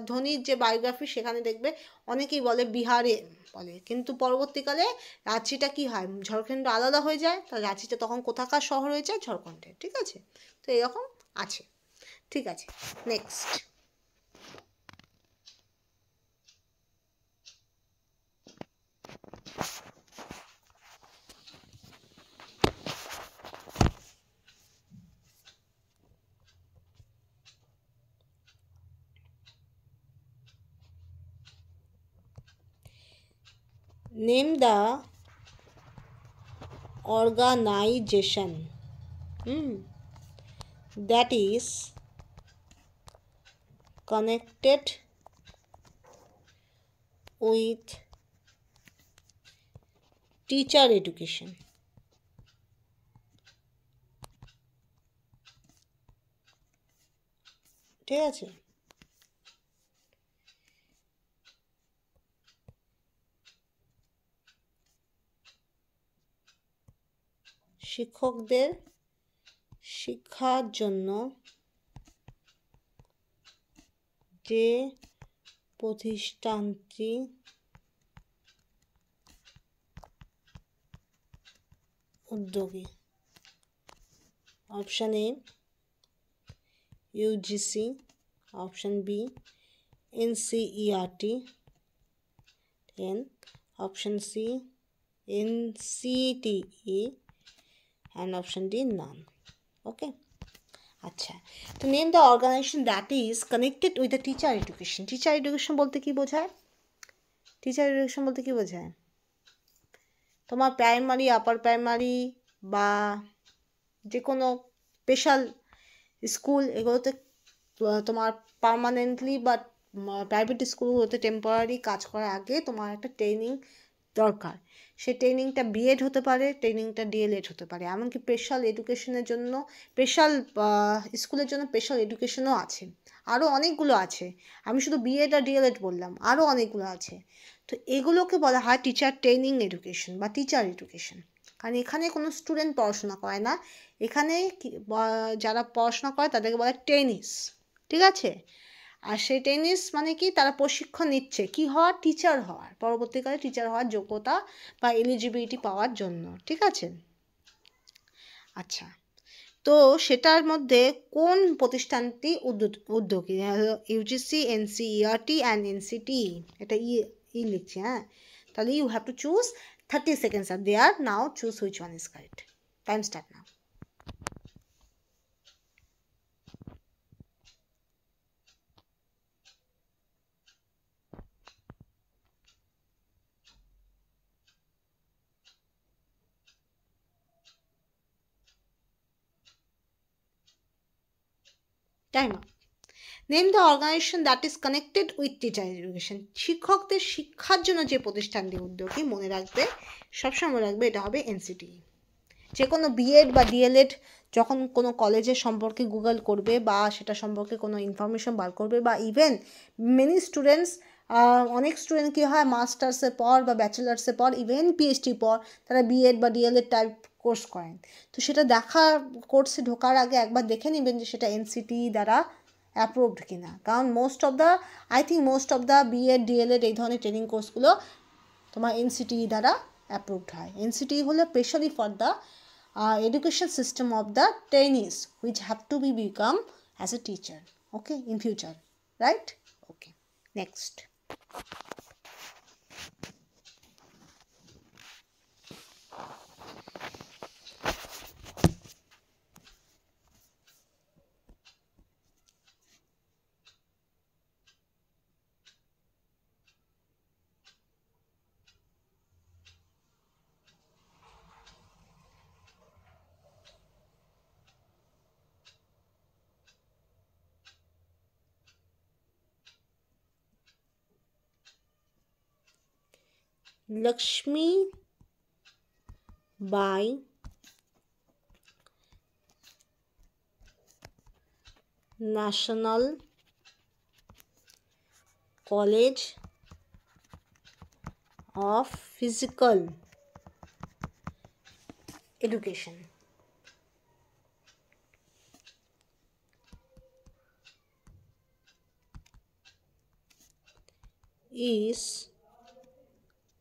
ধোনির যে বায়োগ্রাফি সেখানে দেখবে অনেকেই বলে বিহারে বলে, কিন্তু পরবর্তীকালে রাঁচিটা কি হয়, ঝাড়খণ্ড আলাদা হয়ে যায়, তা রাঁচিটা তখন কোথাকার শহর হয়ে যায়? ঝাড়খণ্ডে, ঠিক আছে। তো এরকম আছে, ঠিক আছে। Next, name the organization that is connected with teacher education। ঠিক আছে, শিক্ষকদের শিক্ষার জন্য যে প্রতিষ্ঠানটি উদ্যোগী। Option A UGC, option B NCERT, then option C NCTE, and option D none. Okay, আচ্ছা। তো name the organisation that is connected with the teacher education. Teacher education বলতে কি বোঝায়? টিচার এডুকেশন বলতে কি বোঝায়? তোমার প্রাইমারি, আপার প্রাইমারি বা যে কোনো স্পেশাল স্কুল, এগুলোতে তোমার পার্মানেন্টলি বা প্রাইভেট স্কুলগুলোতে টেম্পোরারি কাজ করার আগে তোমার একটা ট্রেনিং দরকার। সেই ট্রেনিংটা বিএড হতে পারে, ট্রেনিংটা ডিএলএড হতে পারে, এমনকি স্পেশাল এডুকেশনের জন্য স্পেশাল স্কুলের জন্য স্পেশাল এডুকেশনও আছে, আরও অনেকগুলো আছে। আমি শুধু বিএড আর ডিএলএড বললাম, আরও অনেকগুলো আছে। তো এগুলোকে বলা হয় টিচার ট্রেনিং এডুকেশন বা টিচার এডুকেশন। কারণ এখানে কোনো স্টুডেন্ট পড়াশোনা করে না, এখানে যারা পড়াশোনা করে তাদেরকে বলে ট্রেনিস, ঠিক আছে। আর সেই ট্রেনিস মানে কি, তারা প্রশিক্ষণ নিচ্ছে কি হওয়ার, টিচার হওয়ার, পরবর্তীকালে টিচার হওয়ার যোগ্যতা বা এলিজিবিলিটি পাওয়ার জন্য, ঠিক আছে। আচ্ছা, তো সেটার মধ্যে কোন প্রতিষ্ঠানটি উদ্যোগী? ইউজিসি, এনসিইআরটি অ্যান্ড এনসিটি, এটা লিখছি, হ্যাঁ। তাহলে you have to choose, 30 seconds are there, now choose which one is correct. Time start now. Time up. Name the organisation that is connected with teacher education. শিক্ষকদের শিক্ষার জন্য যে প্রতিষ্ঠানটি উদ্যোগী, মনে রাখবে, সবসময় মনে রাখবে, এটা হবে এনসিটি। যে কোনো বিএড বা ডিএলএড যখন কোনো কলেজের সম্পর্কে গুগল করবে বা সেটা সম্পর্কে কোনো ইনফরমেশন বার করবে, বা ইভেন মেনি স্টুডেন্টস, অনেক স্টুডেন্ট কী হয়, মাস্টার্সের পর বা ব্যাচেলার্সের পর, ইভেন পিএইচডি পর তারা বিএড বা ডিএলএড টাইপ কোর্স করেন। তো সেটা কোর্সে ঢোকার আগে একবার দেখে নেবেন যে সেটা এনসিটি দ্বারা অ্যাপ্রুভড কিনা, কারণ most of the BEd DElEd এই ধরনের ট্রেনিং কোর্সগুলো তোমার এনসিটি দ্বারা অ্যাপ্রুভড হয়। এনসিটি হলো specially for the education system of the trainees which have to be become as a teacher, okay, in future, right? Okay, next. Lakshmi Bai National College of Physical Education is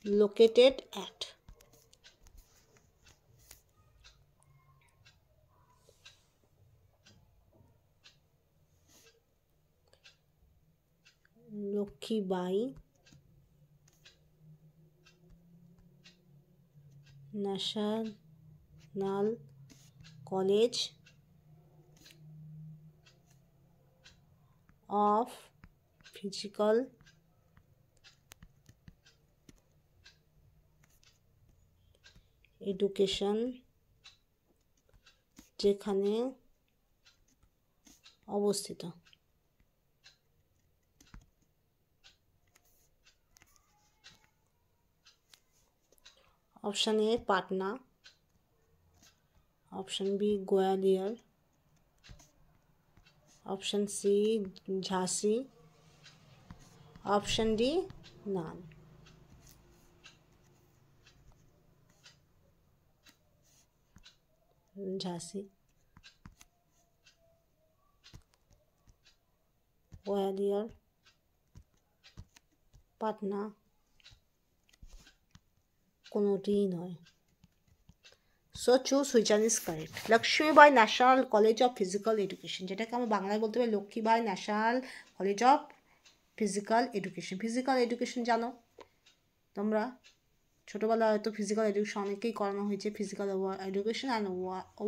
located at Lakhibai National College of Physical Education, যেখানে অবস্থিত। Option A Patna, option B Gwalior, option C ঝাঁসি, option D নান। ঝাঁসি, গোয়ালিয়র, পাটনা, কোনোটিই নয়। So choose which one is correct. Lakshmibai national college of physical education, যেটাকে আমরা বাংলায় বলতে পারি Lakshmibai national college of physical education. Physical education জানো তোমরা, ছোটোবেলা হয়তো ফিজিক্যাল এডুকেশন অনেকেই করানো হয়েছে। Physical education and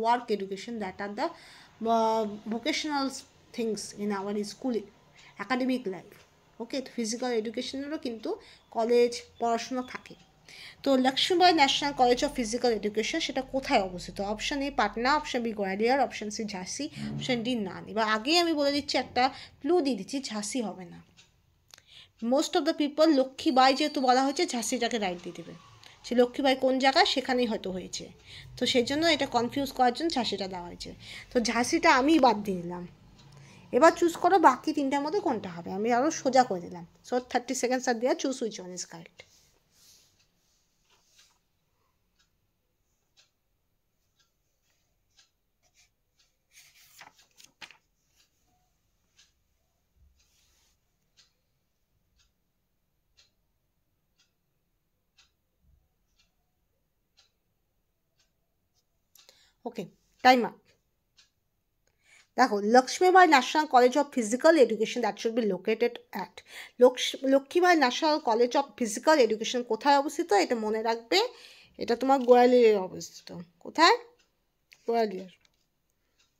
work education, that are the vocational things in our school academic life. ওকে, তো ফিজিক্যাল এডুকেশনেরও কিন্তু কলেজ পড়াশুনো থাকে। তো Lakshmibai national college of physical education সেটা কোথায় অবস্থিত? Option A Patna, option B Gwalior, option C ঝাঁসি, অপশান ডি নান। এবার আগেই আমি বলে দিচ্ছি, একটা ক্লু দিয়ে দিচ্ছি, ঝাঁসি হবে না। Most of the people Lakshmibai যেহেতু বলা হয়েছে, ঝাঁসিটাকে রাইট দিয়ে দেবে। সে লক্ষ্মীবাই কোন জায়গায়, সেখানেই হয়তো হয়েছে, তো সেই জন্য এটা কনফিউজ করার জন্য ঝাঁসিটা দেওয়া হয়েছে। তো ঝাঁসিটা আমি বাদ দিয়ে দিলাম। এবার চুজ করো বাকি তিনটার মধ্যে কোনটা হবে, আমি আরও সোজা করে দিলাম। সো 30 seconds আর দেওয়া, choose which one is correct. Okay, time up. দেখো, Lakshmibai national college of physical education that should be located at, Lakshmibai national college of physical education কোথায় অবস্থিত? এটা মনে রাখবে, এটা তোমার গোয়ালিয়রে অবস্থিত। কোথায়? গোয়ালিয়র।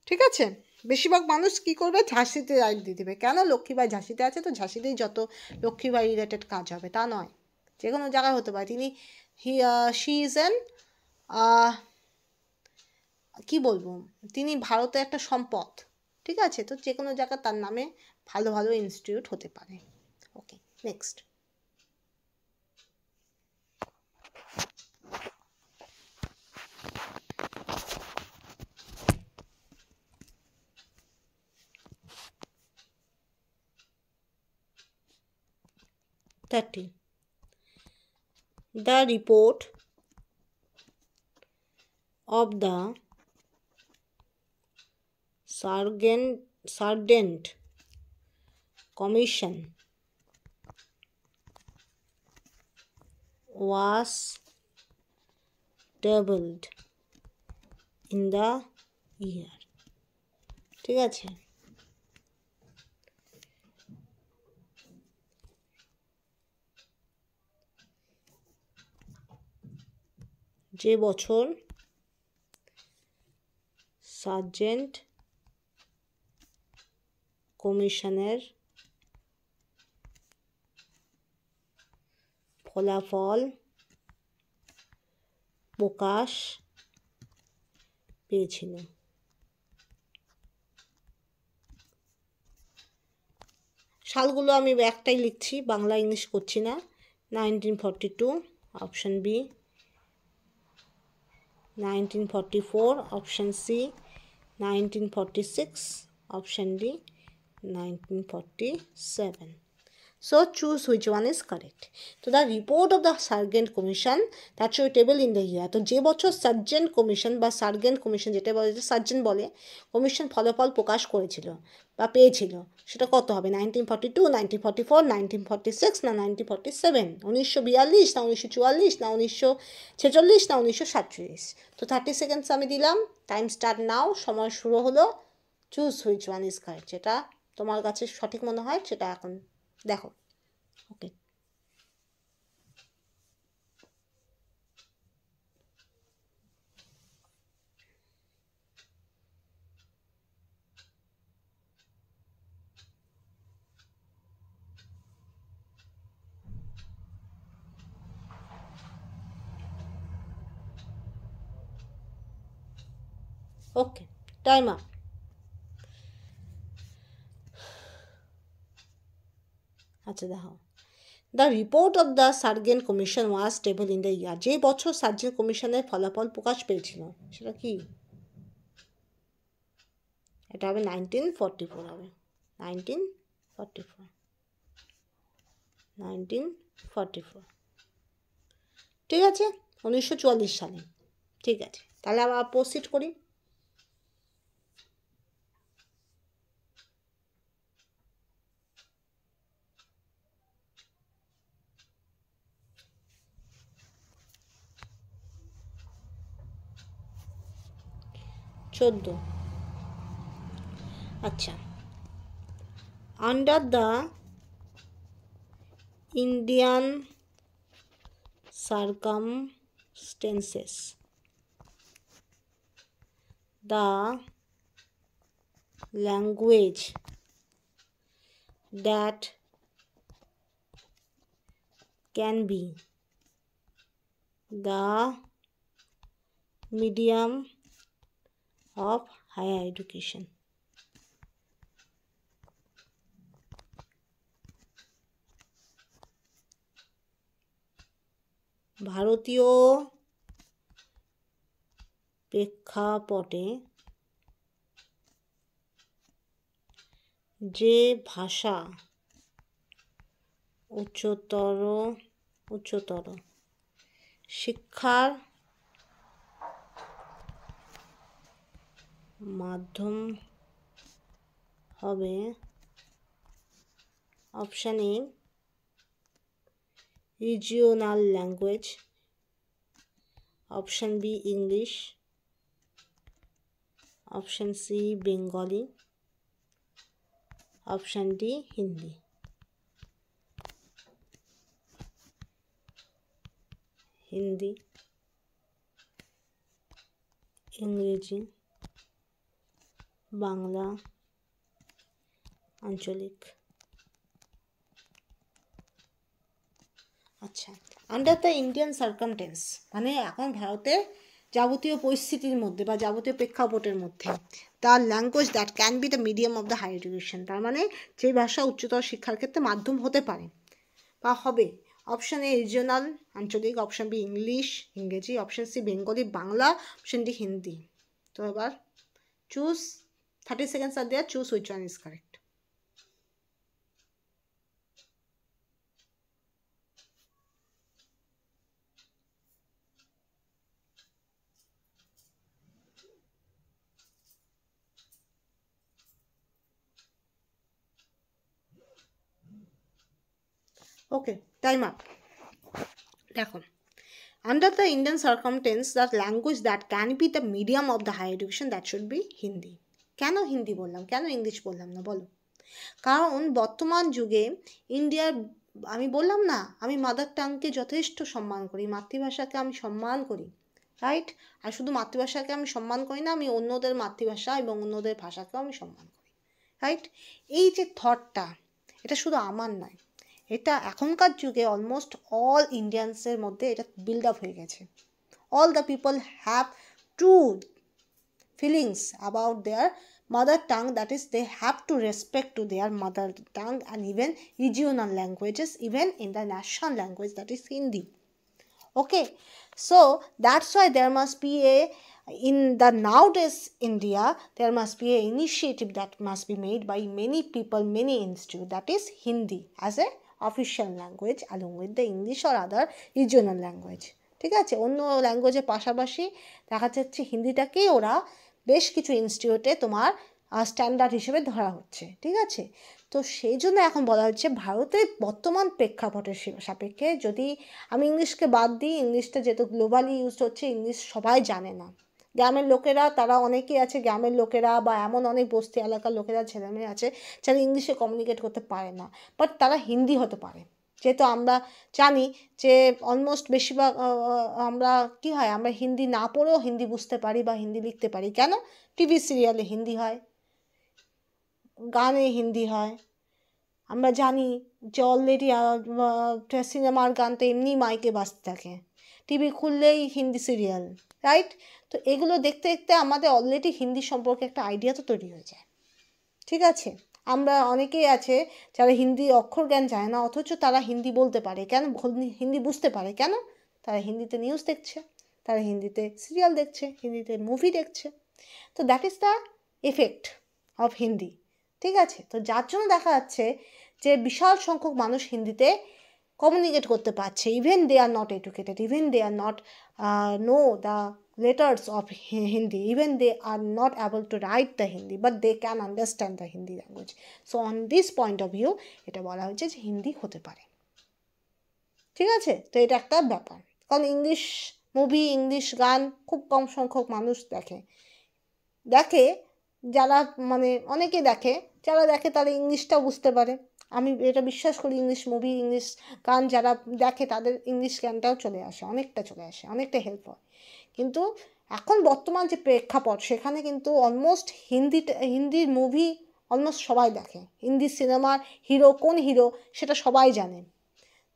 ঠিক আছে? বেশিরভাগ মানুষ কি করবে, ঝাঁসিতে রাইট দিয়ে দেবে। কেন? লক্ষ্মীবাই ঝাঁসিতে আছে, তো ঝাঁসিতেই যত লক্ষ্মীবাই রিলেটেড কাজ হবে, তা নয়, যে কোনো জায়গায় হতে পারে। তিনি শি ইজ এন, কি বলবো, তিনি ভারতের একটা সম্পদ। ঠিক আছে? তো যে কোনো জায়গায় তার নামে ভালো ভালো ইনস্টিটিউট হতে পারে। Okay, next. The report of the Sargent Commission was tabled in the year. ঠিক আছে? যে বছর সার্জেন্ট কমিশনের ফলাফল প্রকাশ পেয়েছিল। সালগুলো আমি একটাই লিখছি, বাংলা ইংলিশ করছি না। 1942 option B, 1944 option C, 1946 option D, 1947. So choose which one is correct. So the report of the Sargent Commission that should be table in the year. তো যে বছর সার্জেন্ট কমিশন বা সার্গেন্ট কমিশন, যেটা বলে সার্জেন্ট বলে, commission ফলাফল প্রকাশ করেছিল বা পেয়েছিল, সেটা কত হবে? 1942, 1944, 1946 না 1947, 1942 না 1944 না 1946 না 1947? তো 30 সেকেন্ডস আমি দিলাম। টাইম স্টার্ট নাও, সময় শুরু হলো। Choose which one is correct, যেটা তোমার কাছে সঠিক মনে হয় সেটা এখন দেখো। ওকে, ওকে, টাইম আপ। আচ্ছা দেখো, the report of the sergeant commission was table in the ইয়ার। যে বছর সার্জেন্ট কমিশনের ফলাফল প্রকাশ পেয়েছিল সেটা কি? এটা হবে 1944 হবে, 1944। ঠিক আছে, 1944 সালে। ঠিক আছে, তাহলে আবার প্রসিড করি। আচ্ছা, under the Indian circumstances, the language that can be the medium of higher education. ভারতীয় প্রেক্ষাপটে যে ভাষা উচ্চতর শিক্ষার মাধ্যম হবে, option A regional language, option B English, option C Bengali, option D Hindi. Hindi, Ingreji, Bangla, আঞ্চলিক। আচ্ছা, আন্ডার দ্য ইন্ডিয়ান সার্কামটেন্স মানে এখন ভারতের যাবতীয় পরিস্থিতির মধ্যে বা যাবতীয় প্রেক্ষাপটের মধ্যে the language that can be the medium of the higher education, তার মানে যে ভাষা উচ্চতর শিক্ষার ক্ষেত্রে মাধ্যম হতে পারে বা হবে। অপশান এ রিজিওনাল আঞ্চলিক, option B English Ingreji, option C Bengali Bangla, option D Hindi. তো এবার choose, 30 seconds are there, choose which one is correct. Okay, time up. দেখো, under the Indian circumstance the language that can be the medium of the higher education that should be Hindi. কেন হিন্দি বললাম, কেন English বললাম না বলো? কারণ বর্তমান যুগে ইন্ডিয়ার, আমি বললাম না আমি মাদার টাংকে যথেষ্ট সম্মান করি, মাতৃভাষাকে আমি সম্মান করি, রাইট? আর শুধু মাতৃভাষাকে আমি সম্মান করি না, আমি অন্যদের মাতৃভাষা এবং অন্যদের ভাষাকেও আমি সম্মান করি, রাইট? এই যে থটটা, এটা শুধু আমার নয়, এটা এখনকার যুগে অলমোস্ট অল ইন্ডিয়ানসের মধ্যে এটা বিল্ড আপ হয়ে গেছে। All the people have true feelings about their mother tongue, that is they have to respect to their mother tongue and even regional languages, even in the national language that is Hindi. Okay, so that's why there must be a, in the nowadays India there must be a initiative that must be made by many people, many institute, that is Hindi as a official language along with the English or other regional language। ঠিক আছে, অন্য ল্যাঙ্গুয়েজের পাশাপাশি দেখা যাচ্ছে হিন্দিটাকেই ওরা বেশ কিছু ইনস্টিটিউটে তোমার স্ট্যান্ডার্ড হিসেবে ধরা হচ্ছে। ঠিক আছে, তো সেই জন্য এখন বলা হচ্ছে ভারতের বর্তমান প্রেক্ষাপটের সাপেক্ষে, যদি আমি ইংলিশকে বাদ দিই, ইংলিশটা যেহেতু গ্লোবালি ইউজ হচ্ছে, ইংলিশ সবাই জানে না। গ্রামের লোকেরা, তারা অনেকেই আছে গ্রামের লোকেরা বা এমন অনেক বস্তি এলাকার লোকেরা, ছেলেমেয়ে আছে যারা ইংলিশে কমিউনিকেট করতে পারে না, বাট তারা হিন্দি হতে পারে। যেহেতু আমরা জানি যে অলমোস্ট বেশিরভাগ আমরা কি হয়, আমরা হিন্দি না পড়েও হিন্দি বুঝতে পারি বা হিন্দি লিখতে পারি। কেন? টিভি সিরিয়ালে হিন্দি হয়, গানে হিন্দি হয়, আমরা জানি যে অলরেডি সিনেমার গান তো এমনি মাইকে বাজতে থাকে, টিভি খুললেই হিন্দি সিরিয়াল, রাইট? তো এগুলো দেখতে দেখতে আমাদের অলরেডি হিন্দি সম্পর্কে একটা আইডিয়া তো তৈরি হয়ে যায়। ঠিক আছে, আমরা অনেকেই আছে যারা হিন্দি অক্ষর জ্ঞান জানে না, অথচ তারা হিন্দি বলতে পারে। কেন? হিন্দি বুঝতে পারে। কেন? তারা হিন্দিতে নিউজ দেখছে, তারা হিন্দিতে সিরিয়াল দেখছে, হিন্দিতে মুভি দেখছে। তো that is the effect of Hindi. ঠিক আছে, তো যার জন্য দেখা যাচ্ছে যে বিশাল সংখ্যক মানুষ হিন্দিতে কমিউনিকেট করতে পারছে, even they are not educated, even they are not know the letters of Hindi, even they are not able to write the Hindi, but they can understand the Hindi language. So on this point of view এটা বলা হচ্ছে যে হিন্দি হতে পারে। ঠিক আছে, তো এটা একটা ব্যাপার, কারণ ইংলিশ মুভি, ইংলিশ গান খুব কম সংখ্যক মানুষ দেখে যারা মানে অনেকে দেখে, যারা দেখে তারা ইংলিশটাও বুঝতে পারে। আমি এটা বিশ্বাস করি, ইংলিশ মুভি, ইংলিশ গান যারা দেখে তাদের ইংলিশ জ্ঞানটাও চলে আসে, অনেকটা চলে আসে, অনেকটা হেল্প হয়। কিন্তু এখন বর্তমান যে প্রেক্ষাপট, সেখানে কিন্তু অলমোস্ট হিন্দির মুভি অলমোস্ট সবাই দেখে, হিন্দি সিনেমার হিরো কোন হিরো সেটা সবাই জানে।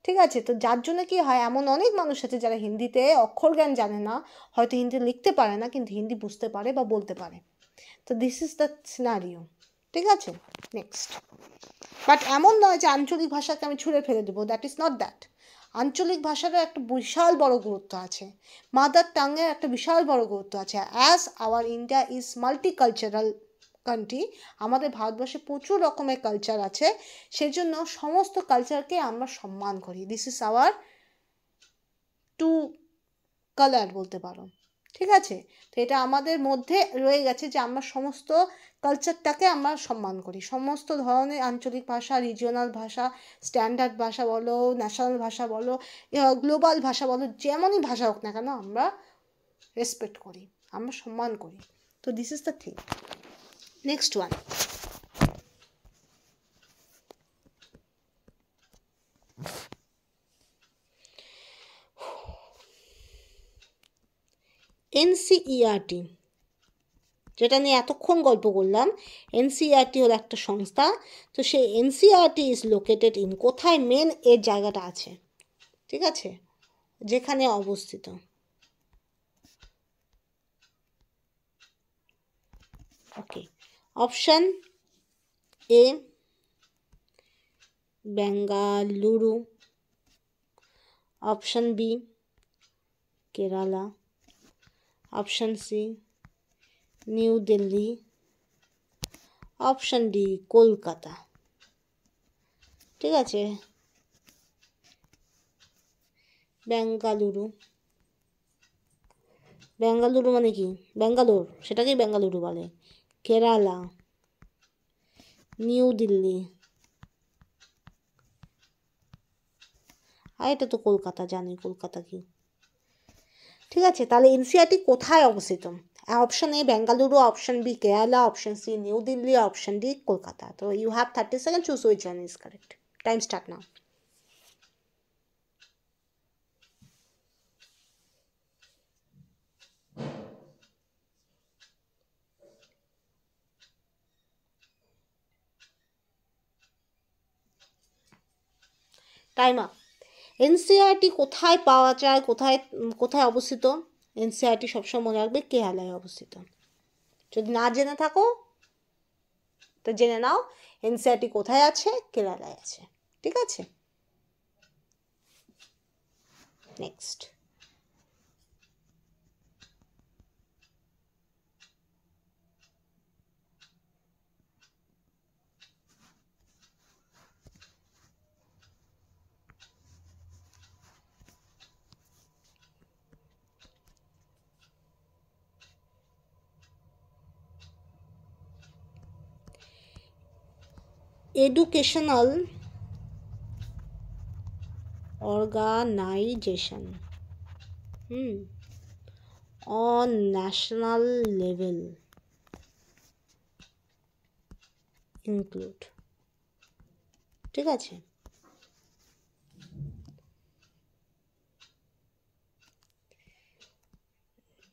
ঠিক আছে, তো যার জন্য কি হয়, এমন অনেক মানুষ আছে যারা হিন্দিতে অক্ষর জ্ঞান জানে না, হয়তো হিন্দি লিখতে পারে না, কিন্তু হিন্দি বুঝতে পারে বা বলতে পারে। তো দিস ইজ দ্য সিনারিও। ঠিক আছে, নেক্সট। বাট এমন নয় যে আঞ্চলিক ভাষাকে আমি ছুঁড়ে ফেলে দেবো, দ্যাট ইজ নট দ্যাট। আঞ্চলিক ভাষারও একটা বিশাল বড় গুরুত্ব আছে, মাদার টাঙের একটা বিশাল বড় গুরুত্ব আছে। As our India is multicultural country, আমাদের ভারতবর্ষে প্রচুর রকমের কালচার আছে, সেজন্য সমস্ত কালচারকে আমরা সম্মান করি। This is our to colour বলতে পারো। ঠিক আছে, তো এটা আমাদের মধ্যে রয়ে গেছে যে আমরা সমস্ত কালচারটাকে আমরা সম্মান করি। সমস্ত ধরনের আঞ্চলিক ভাষা, রিজিওনাল ভাষা, স্ট্যান্ডার্ড ভাষা বলো, ন্যাশনাল ভাষা বলো, গ্লোবাল ভাষা বলো, যেমনই ভাষা হোক না কেন আমরা রেসপেক্ট করি, আমরা সম্মান করি। তো this is the thing. Next one, NCERT, যেটা নিয়ে এতক্ষণ গল্প করলাম, এনসিইআরটি হলো একটা সংস্থা। তো সেই এনসিইআরটি ইজ লোকেটেড ইন, কোথায় মেন এর জায়গাটা আছে, ঠিক আছে, যেখানে অবস্থিত। Okay, option A Bengaluru, option B Kerala, option C new Delhi, option D Kolkata. ঠিক আছে, বেঙ্গালুরু, বেঙ্গালুরু মানে কি, ব্যাঙ্গালোর, সেটাকেই বেঙ্গালুরু বলে। কেরালা, নিউ দিল্লি, আর এটা তো কলকাতা, জানি কলকাতা কি। ঠিক আছে, তাহলে এনসিইআরটি কোথায় অবস্থিত? Option A Bengaluru, option B Kerala, option C new Delhi, option D Kolkata. তো you have 30 seconds, choose which one is correct. Time start now. Time up. NCERT কোথায় পাওয়া যায়, কোথায় কোথায় অবস্থিত? এনসিইআরটি সবসময় মনে রাখবে কেরালায় অবস্থিত। যদি না জেনে থাকো তো জেনে নাও, এনসিইআরটি কোথায় আছে, কেরালায় আছে। ঠিক আছে, next. Educational organization on national level include, ঠিক আছে,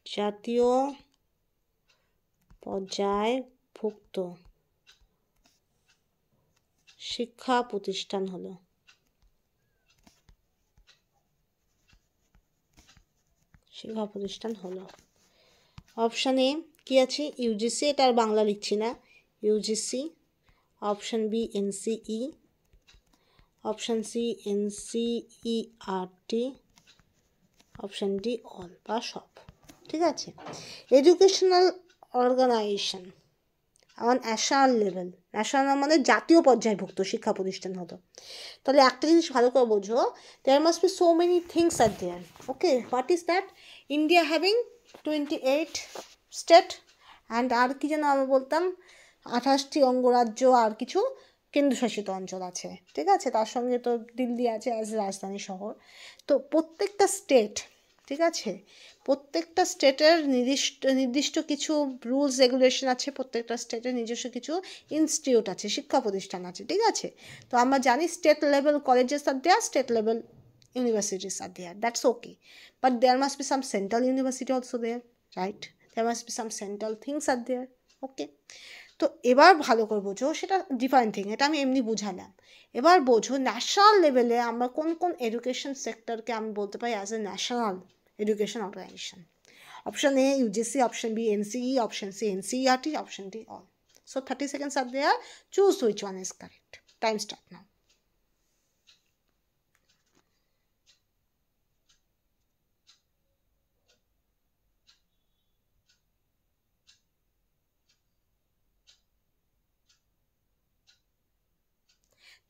জাতীয় পর্যায়ভুক্ত শিক্ষা প্রতিষ্ঠান হলো, শিক্ষা প্রতিষ্ঠান হলো অপশান এ কি আছে, ইউজিসি, এটা আর বাংলা লিখছি না, UGC, option B NCE, option C NCERT, option D all বা সব। ঠিক আছে, educational organisation on national level, national মানে জাতীয় পর্যায়ভুক্ত শিক্ষা প্রতিষ্ঠান হতো। তাহলে একটা জিনিস ভালো করে বোঝো, there must be so many things are there. Okay, what is that? India having 28 state and আর কি যেন আমরা বলতাম 28টি অঙ্গরাজ্য আর কিছু কেন্দ্রশাসিত অঞ্চল আছে। ঠিক আছে, তার সঙ্গে তো দিল্লি আছে অ্যাজ রাজধানী শহর। তো প্রত্যেকটা স্টেট, ঠিক আছে, প্রত্যেকটা স্টেটের নির্দিষ্ট কিছু রুলস রেগুলেশন আছে, প্রত্যেকটা স্টেটের নিজস্ব কিছু ইনস্টিটিউট আছে, শিক্ষা প্রতিষ্ঠান আছে। ঠিক আছে, তো আমরা জানি state level colleges are there, state level universities are there, that's okay, but there must be some central university also there, right? There must be some central things are there. Okay, তো এবার ভালো করে বোঝো, সেটা different thing, এটা আমি এমনি বুঝালাম। এবার বোঝো ন্যাশনাল লেভেলে আমরা কোন কোন এডুকেশন সেক্টরকে আমি বলতে পারি as a national education organisation. Option A UGC, option B NCE, option C NCERT, option D all. So 30 seconds are there, choose which one is correct. Time start now.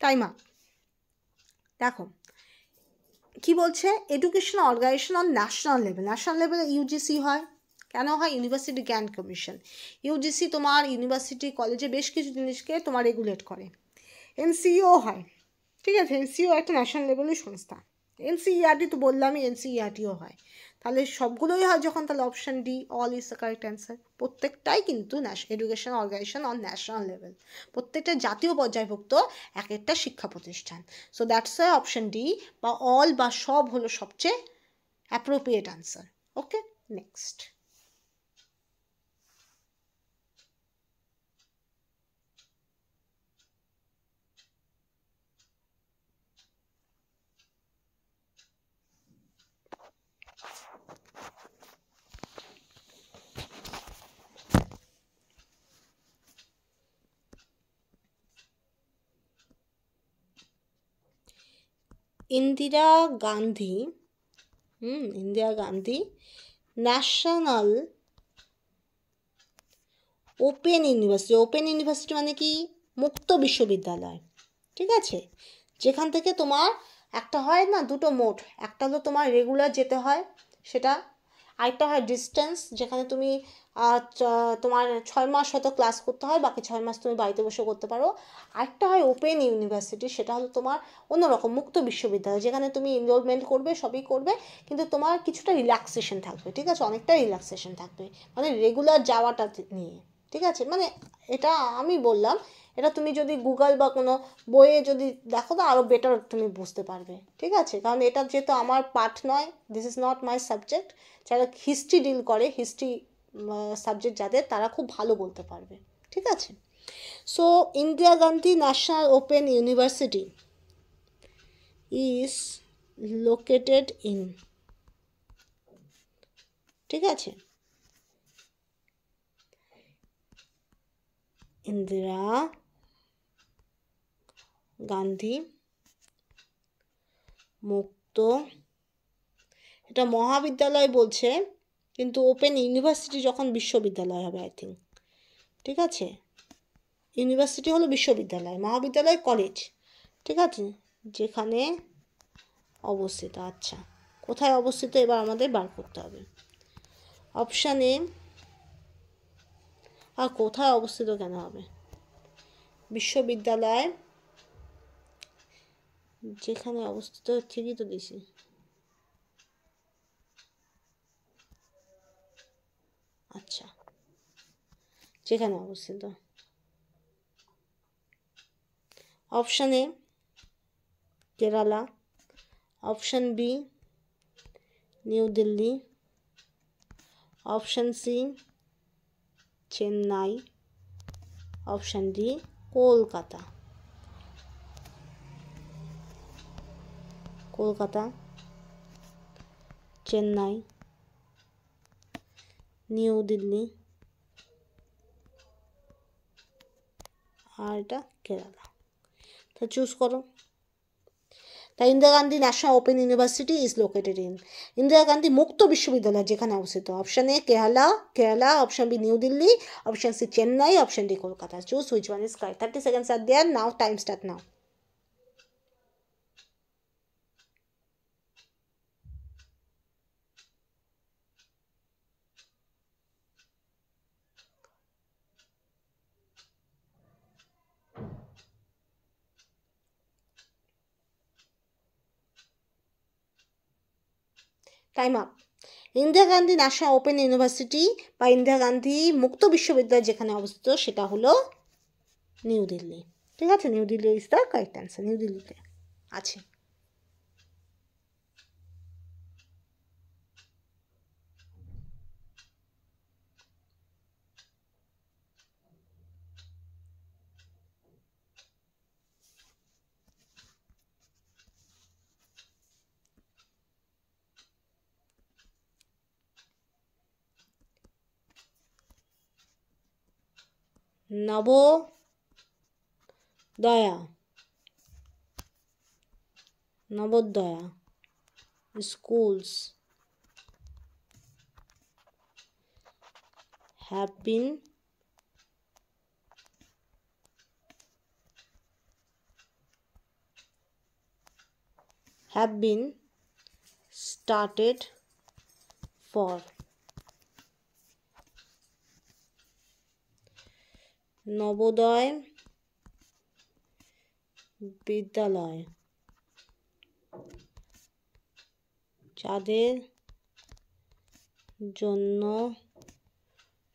Time up. দেখো কি বলছে, education organisation on national level, national লেভেলে UGC হয়, কেন হয়? University grant commission. UGC তোমার university কলেজে বেশ কিছু জিনিসকে তোমার রেগুলেট করে। এনসিইও হয়, ঠিক আছে, এনসিইও একটা ন্যাশনাল লেভেলের সংস্থা। এনসিইআরটি তো বললামই, এনসিইআরটিও হয়। তাহলে সবগুলোই হয় যখন, তাহলে option D all is the correct answer. প্রত্যেকটাই কিন্তু education organisation on national level, প্রত্যেকটা জাতীয় পর্যায়ভুক্ত এক একটা শিক্ষা প্রতিষ্ঠান। So that's why option D বা অল বা সব হলো সবচেয়ে appropriate answer. Okay, next. Indira Gandhi Indira Gandhi national open university. Open university মানে কি? মুক্ত বিশ্ববিদ্যালয়, ঠিক আছে? যেখান থেকে তোমার একটা হয় না, দুটো মোড, একটা হলো তোমার রেগুলার যেতে হয় সেটা, আরেকটা হয় ডিস্টেন্স, যেখানে তুমি তোমার 6 মাস হয়তো ক্লাস করতে হয়, বাকি 6 মাস তুমি বাড়িতে বসে করতে পারো। আরেকটা হয় ওপেন ইউনিভার্সিটি, সেটা হলো তোমার অন্যরকম মুক্ত বিশ্ববিদ্যালয়, যেখানে তুমি এনরোলমেন্ট করবে, সবই করবে, কিন্তু তোমার কিছুটা রিল্যাক্সেশন থাকবে, ঠিক আছে? অনেকটা রিল্যাক্সেশন থাকবে, মানে রেগুলার যাওয়াটা নিয়ে, ঠিক আছে? মানে এটা আমি বললাম, এটা তুমি যদি গুগল বা কোনো বইয়ে যদি দেখো তো আরও বেটার তুমি বুঝতে পারবে, ঠিক আছে? কারণ এটা যেহেতু আমার পাঠ নয়, this is not my subject. যারা হিস্ট্রি ডিল করে, হিস্ট্রি সাবজেক্ট যাদের, তারা খুব ভালো বলতে পারবে, ঠিক আছে? So Indira Gandhi national open university is located in, ঠিক আছে? ইন্দিরা গান্ধী মুক্ত, এটা মহাবিদ্যালয় বলছে, কিন্তু ওপেন ইউনিভার্সিটি যখন বিশ্ববিদ্যালয় হবে আই থিঙ্ক, ঠিক আছে? ইউনিভার্সিটি হলো বিশ্ববিদ্যালয়, মহাবিদ্যালয় কলেজ, ঠিক আছে? যেখানে অবস্থিত। আচ্ছা, কোথায় অবস্থিত এবার আমাদের বার করতে হবে। অপশান এ, আর কোথায় অবস্থিত কেন হবে? বিশ্ববিদ্যালয় যেখানে অবস্থিত, ঠিকই তো দিছি। আচ্ছা, যেখানে অবস্থিত। Option A Kerala, option B new Delhi, option C Chennai, option D Kolkata. Kolkata, Chennai, New Delhi, আর এটা কেরালা। তো চুজ করো। The Indira Gandhi National Open University is located in, Indira Gandhi মুক্ত বিশ্ববিদ্যালয় যেখানে অবস্থিত। Option A Kerala, option B new Delhi, option C Chennai, option D Kolkata. Choose which one is correct. 30 seconds are there now. Time start now. Time up. Indira Gandhi national open university বা ইন্দিরা গান্ধী মুক্ত বিশ্ববিদ্যালয় যেখানে অবস্থিত সেটা হলো নিউ দিল্লি, ঠিক আছে? New Delhi is the correct answer. New দিল্লিতে আছে। Navodaya schools have been started for Navodaya বিদ্যালয় যাদের জন্য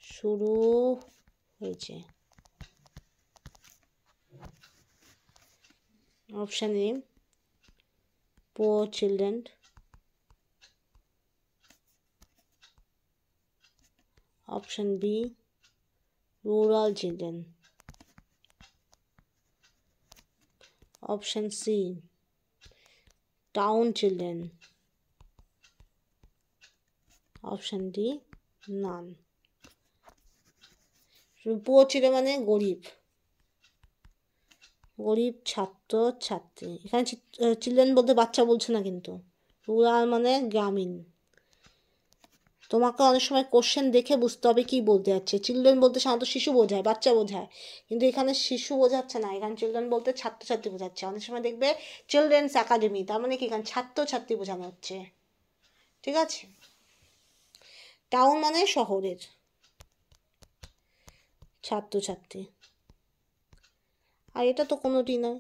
শুরু হয়েছে। অপশান এ poor children, option B rural children, option C town children, option D none. Poor ছিল মানে গরিব, গরিব ছাত্র ছাত্রী, এখানে চিলড্রেন বলতে বাচ্চা বলছে না কিন্তু, রুরাল মানে গ্রামীণ। তোমাকে অনেক সময় কোশ্চেন দেখে বুঝতে হবে কি বলতে যাচ্ছে। চিলড্রেন বলতে সাধারণত শিশু বোঝায়, বাচ্চা বোঝায়, কিন্তু এখানে শিশু বোঝাচ্ছে না, এখানে চিলড্রেন বলতে ছাত্রছাত্রী বোঝাচ্ছে। অনেক সময় দেখবে চিলড্রেন্স একাডেমি, তার মানে কি এখানে ছাত্রছাত্রী বোঝানো হচ্ছে। ঠিক আছে। টাউন মানে শহরের, ছাত্রছাত্রী, আর এটা তো কোনোটি নয়।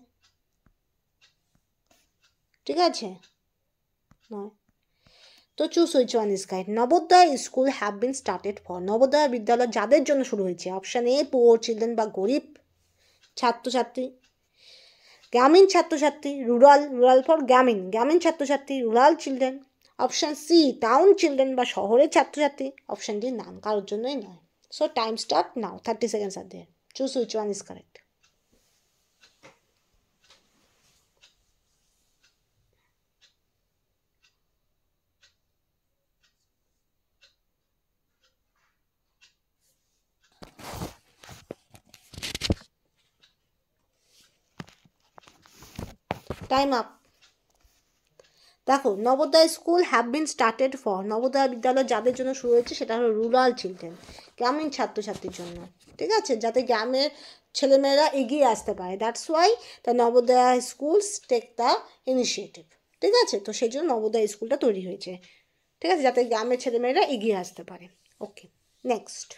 ঠিক আছে, নয়। তো choose which one is correct. Navodaya school have been started for, Navodaya বিদ্যালয় যাদের জন্য শুরু হয়েছে। অপশান এ পুয়ার চিলড্রেন বা গরিব ছাত্রছাত্রী, গ্রামীণ ছাত্রছাত্রী, রুরাল ফর গ্রামীণ, গ্রামীণ ছাত্রছাত্রী, rural children. Option C town children বা শহরের ছাত্রছাত্রী। অপশান ডি নান, কারোর জন্যই নয়। So time start now, 30 seconds are there. Choose which one is correct. Time up. দেখো, Navodaya school have been started for, Navodaya বিদ্যালয় যাদের জন্য শুরু হয়েছে সেটা হলো রুরাল চিলড্রেন, গ্রামীণ ছাত্রছাত্রীর জন্য। ঠিক আছে, যাতে গ্রামের ছেলেমেয়েরা এগিয়ে আসতে পারে, that's why the Navodaya schools take the initiative. ঠিক আছে, তো সেই জন্য নবোদয় স্কুলটা তৈরি হয়েছে। ঠিক আছে, যাতে গ্রামের ছেলেমেয়েরা এগিয়ে আসতে পারে। Okay, next.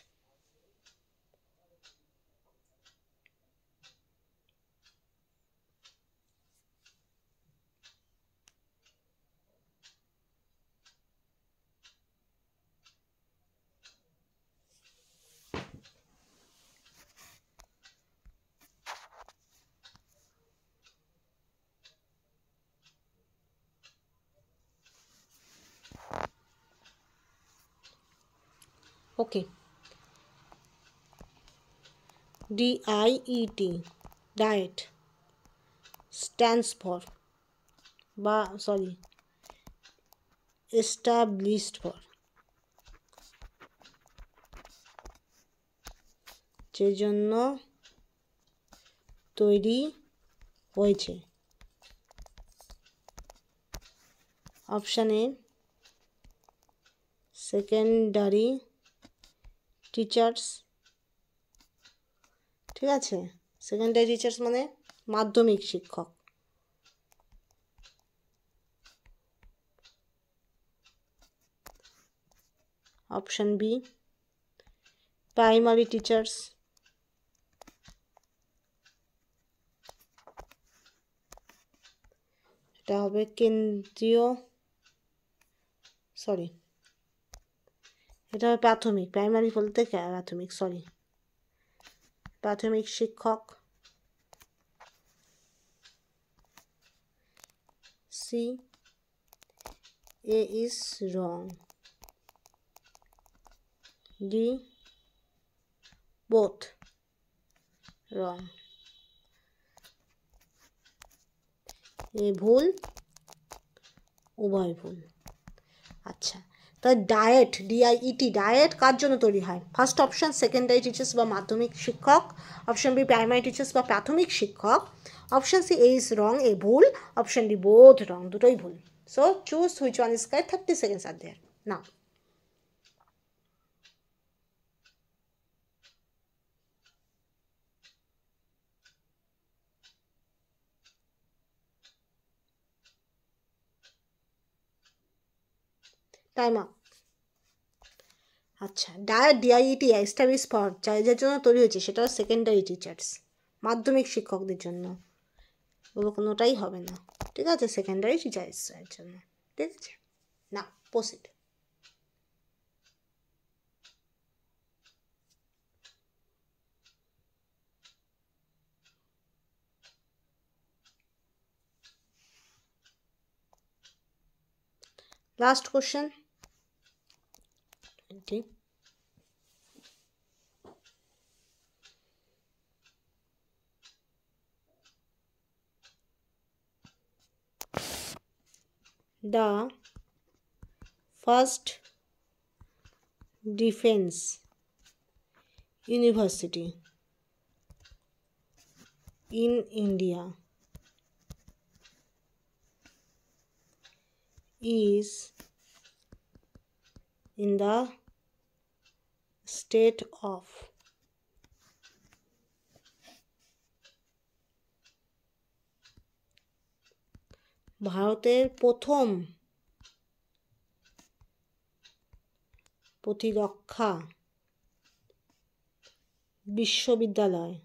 Okay, DIET, DIET, stands for বা সরি এস্টাবলিশড ফর, যে জন্য তৈরি হয়েছে। Option A secondary teachers. ঠিক আছে, সেকেন্ডারি টিচার্স মানে মাধ্যমিক শিক্ষক। Option B primary teachers. এটা হবে কেন্দ্রীয়, সরি এটা হবে প্রাথমিক, প্রাইমারি বলতে প্রাথমিক, সরি প্রাথমিক শিক্ষক। C A is wrong. D both wrong. A ভুল, উভয় ভুল। আচ্ছা, তা ডায়েট, DIET, ডায়েট কার জন্য তৈরি হয়? ফার্স্ট অপশান সেকেন্ডারি টিচার্স বা মাধ্যমিক শিক্ষক। অপশান বি প্রাইমারি টিচার্স বা প্রাথমিক শিক্ষক। Option C A is wrong, A ভুল। অপশান ডি বোথ রং, দুটোই ভুল। So choose which one is correct. 30 seconds are there now. Time up. আচ্ছা, ডায়েট DIET এস্টাবলিশ ফর, যাদের জন্য তৈরি হয়েছে সেটা সেকেন্ডারি টিচার্স, মাধ্যমিক শিক্ষকদের জন্য। ওগুলো কোনোটাই হবে না। ঠিক আছে, সেকেন্ডারি টিচার্সের জন্য। ঠিক আছে, না proceed. Last question 20। The first defense university in India is in the state of ভারতের প্রথম প্রতিরক্ষা বিশ্ববিদ্যালয়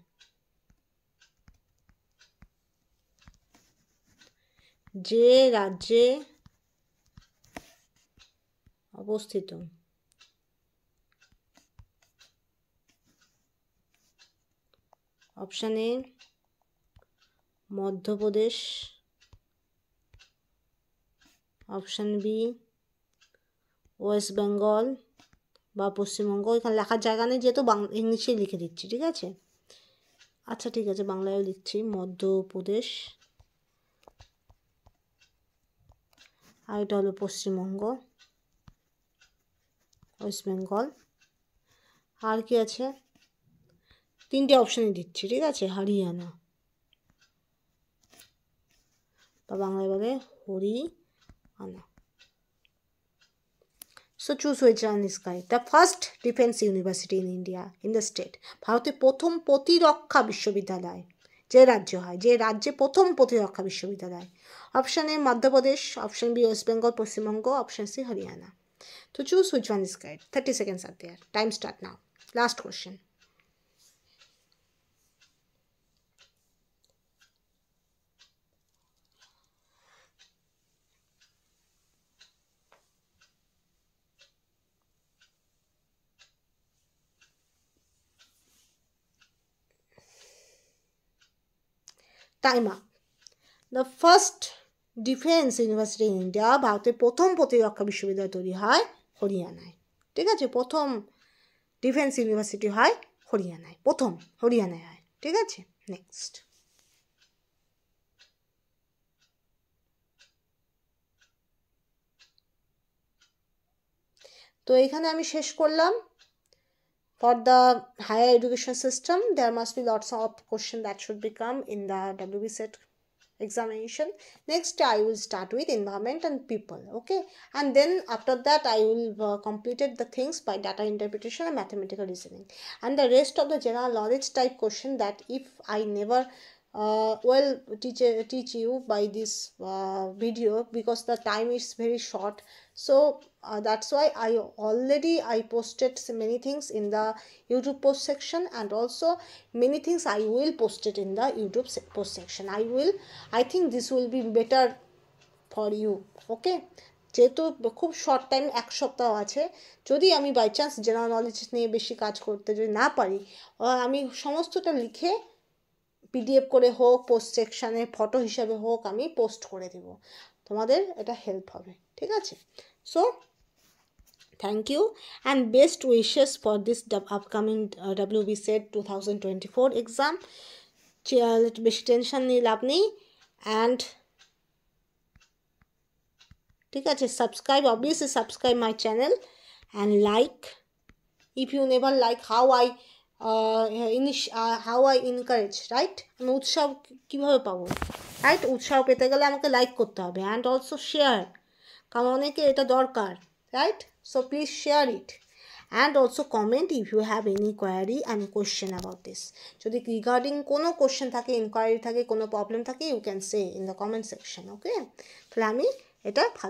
যে রাজ্যে অবস্থিত option A Madhya Pradesh, option B West Bengal বা পশ্চিমবঙ্গ। এখানে লেখার জায়গা নেই যেহেতু ইংলিশে লিখে দিচ্ছি, ঠিক আছে। আচ্ছা ঠিক আছে, বাংলায়ও লিখছি, মধ্যপ্রদেশ, আর এটা হলো পশ্চিমবঙ্গ, ওয়েস্ট বেঙ্গল। আর কি আছে, তিনটে অপশানই দিচ্ছি, ঠিক আছে। হরিয়ানা বা বাংলায় বলে Haryana. So choose which one is correct. The first defense university in India, in the state. ভারতের প্রথম প্রতিরক্ষা বিশ্ববিদ্যালয় যে রাজ্য হয়, যে রাজ্যে প্রথম প্রতিরক্ষা বিশ্ববিদ্যালয়। Option A Madhya Pradesh, option B West Bengal Paschimbanga, option C Haryana. তো choose which one is correct. 30 seconds are there. Time start now. Last question. Time up. The first defence university in India, ভারতের প্রথম প্রতিরক্ষা বিশ্ববিদ্যালয় তৈরি হয় হরিয়ানায়, ঠিক আছে। প্রথম ডিফেন্স ইউনিভার্সিটি হয় হরিয়ানায়, প্রথম হরিয়ানায় হয়, ঠিক আছে। নেক্সট, তো এখানে আমি শেষ করলাম। For the higher education system, there must be lots of questions that should become in the WBCET examination. Next I will start with environment and people, okay, and then after that I will completed the things by data interpretation and mathematical reasoning, and the rest of the general knowledge type question that if I never teach you by this video, because the time is very short, so that's why I posted many things in the YouTube post section, and also many things I will post it in the YouTube post section. I think this will be better for you, okay. যেহেতু খুব short time, এক সপ্তাহ আছে, যদি আমি by chance general knowledge নিয়ে বেশি কাজ করতে যদি না পারি, আমি সমস্তটা লিখে পিডিএফ করে হোক, পোস্ট সেকশানে ফটো হিসাবে হোক আমি পোস্ট করে দেব, তোমাদের এটা হেল্প হবে, ঠিক আছে। So thank you and best wishes for this upcoming WBCET 2024 exam. বেশি টেনশন নিয়ে লাভ নেই, অ্যান্ড ঠিক আছে, subscribe, obviously subscribe my channel and like. If you never like, how I encourage, right? আমি উৎসাহ কীভাবে পাবো, রাইট? উৎসাহ পেতে গেলে আমাকে লাইক করতে হবে, অ্যান্ড অলসো শেয়ার, কারণ অনেকে এটা দরকার, right? So please share it, and also comment if you have any query and question about this. যদি রিগার্ডিং কোনো কোশ্চেন থাকে, ইনকোয়ারি থাকে, কোনো প্রবলেম থাকে, you can say in the comment section, okay? তাহলে আমি এটা ভালো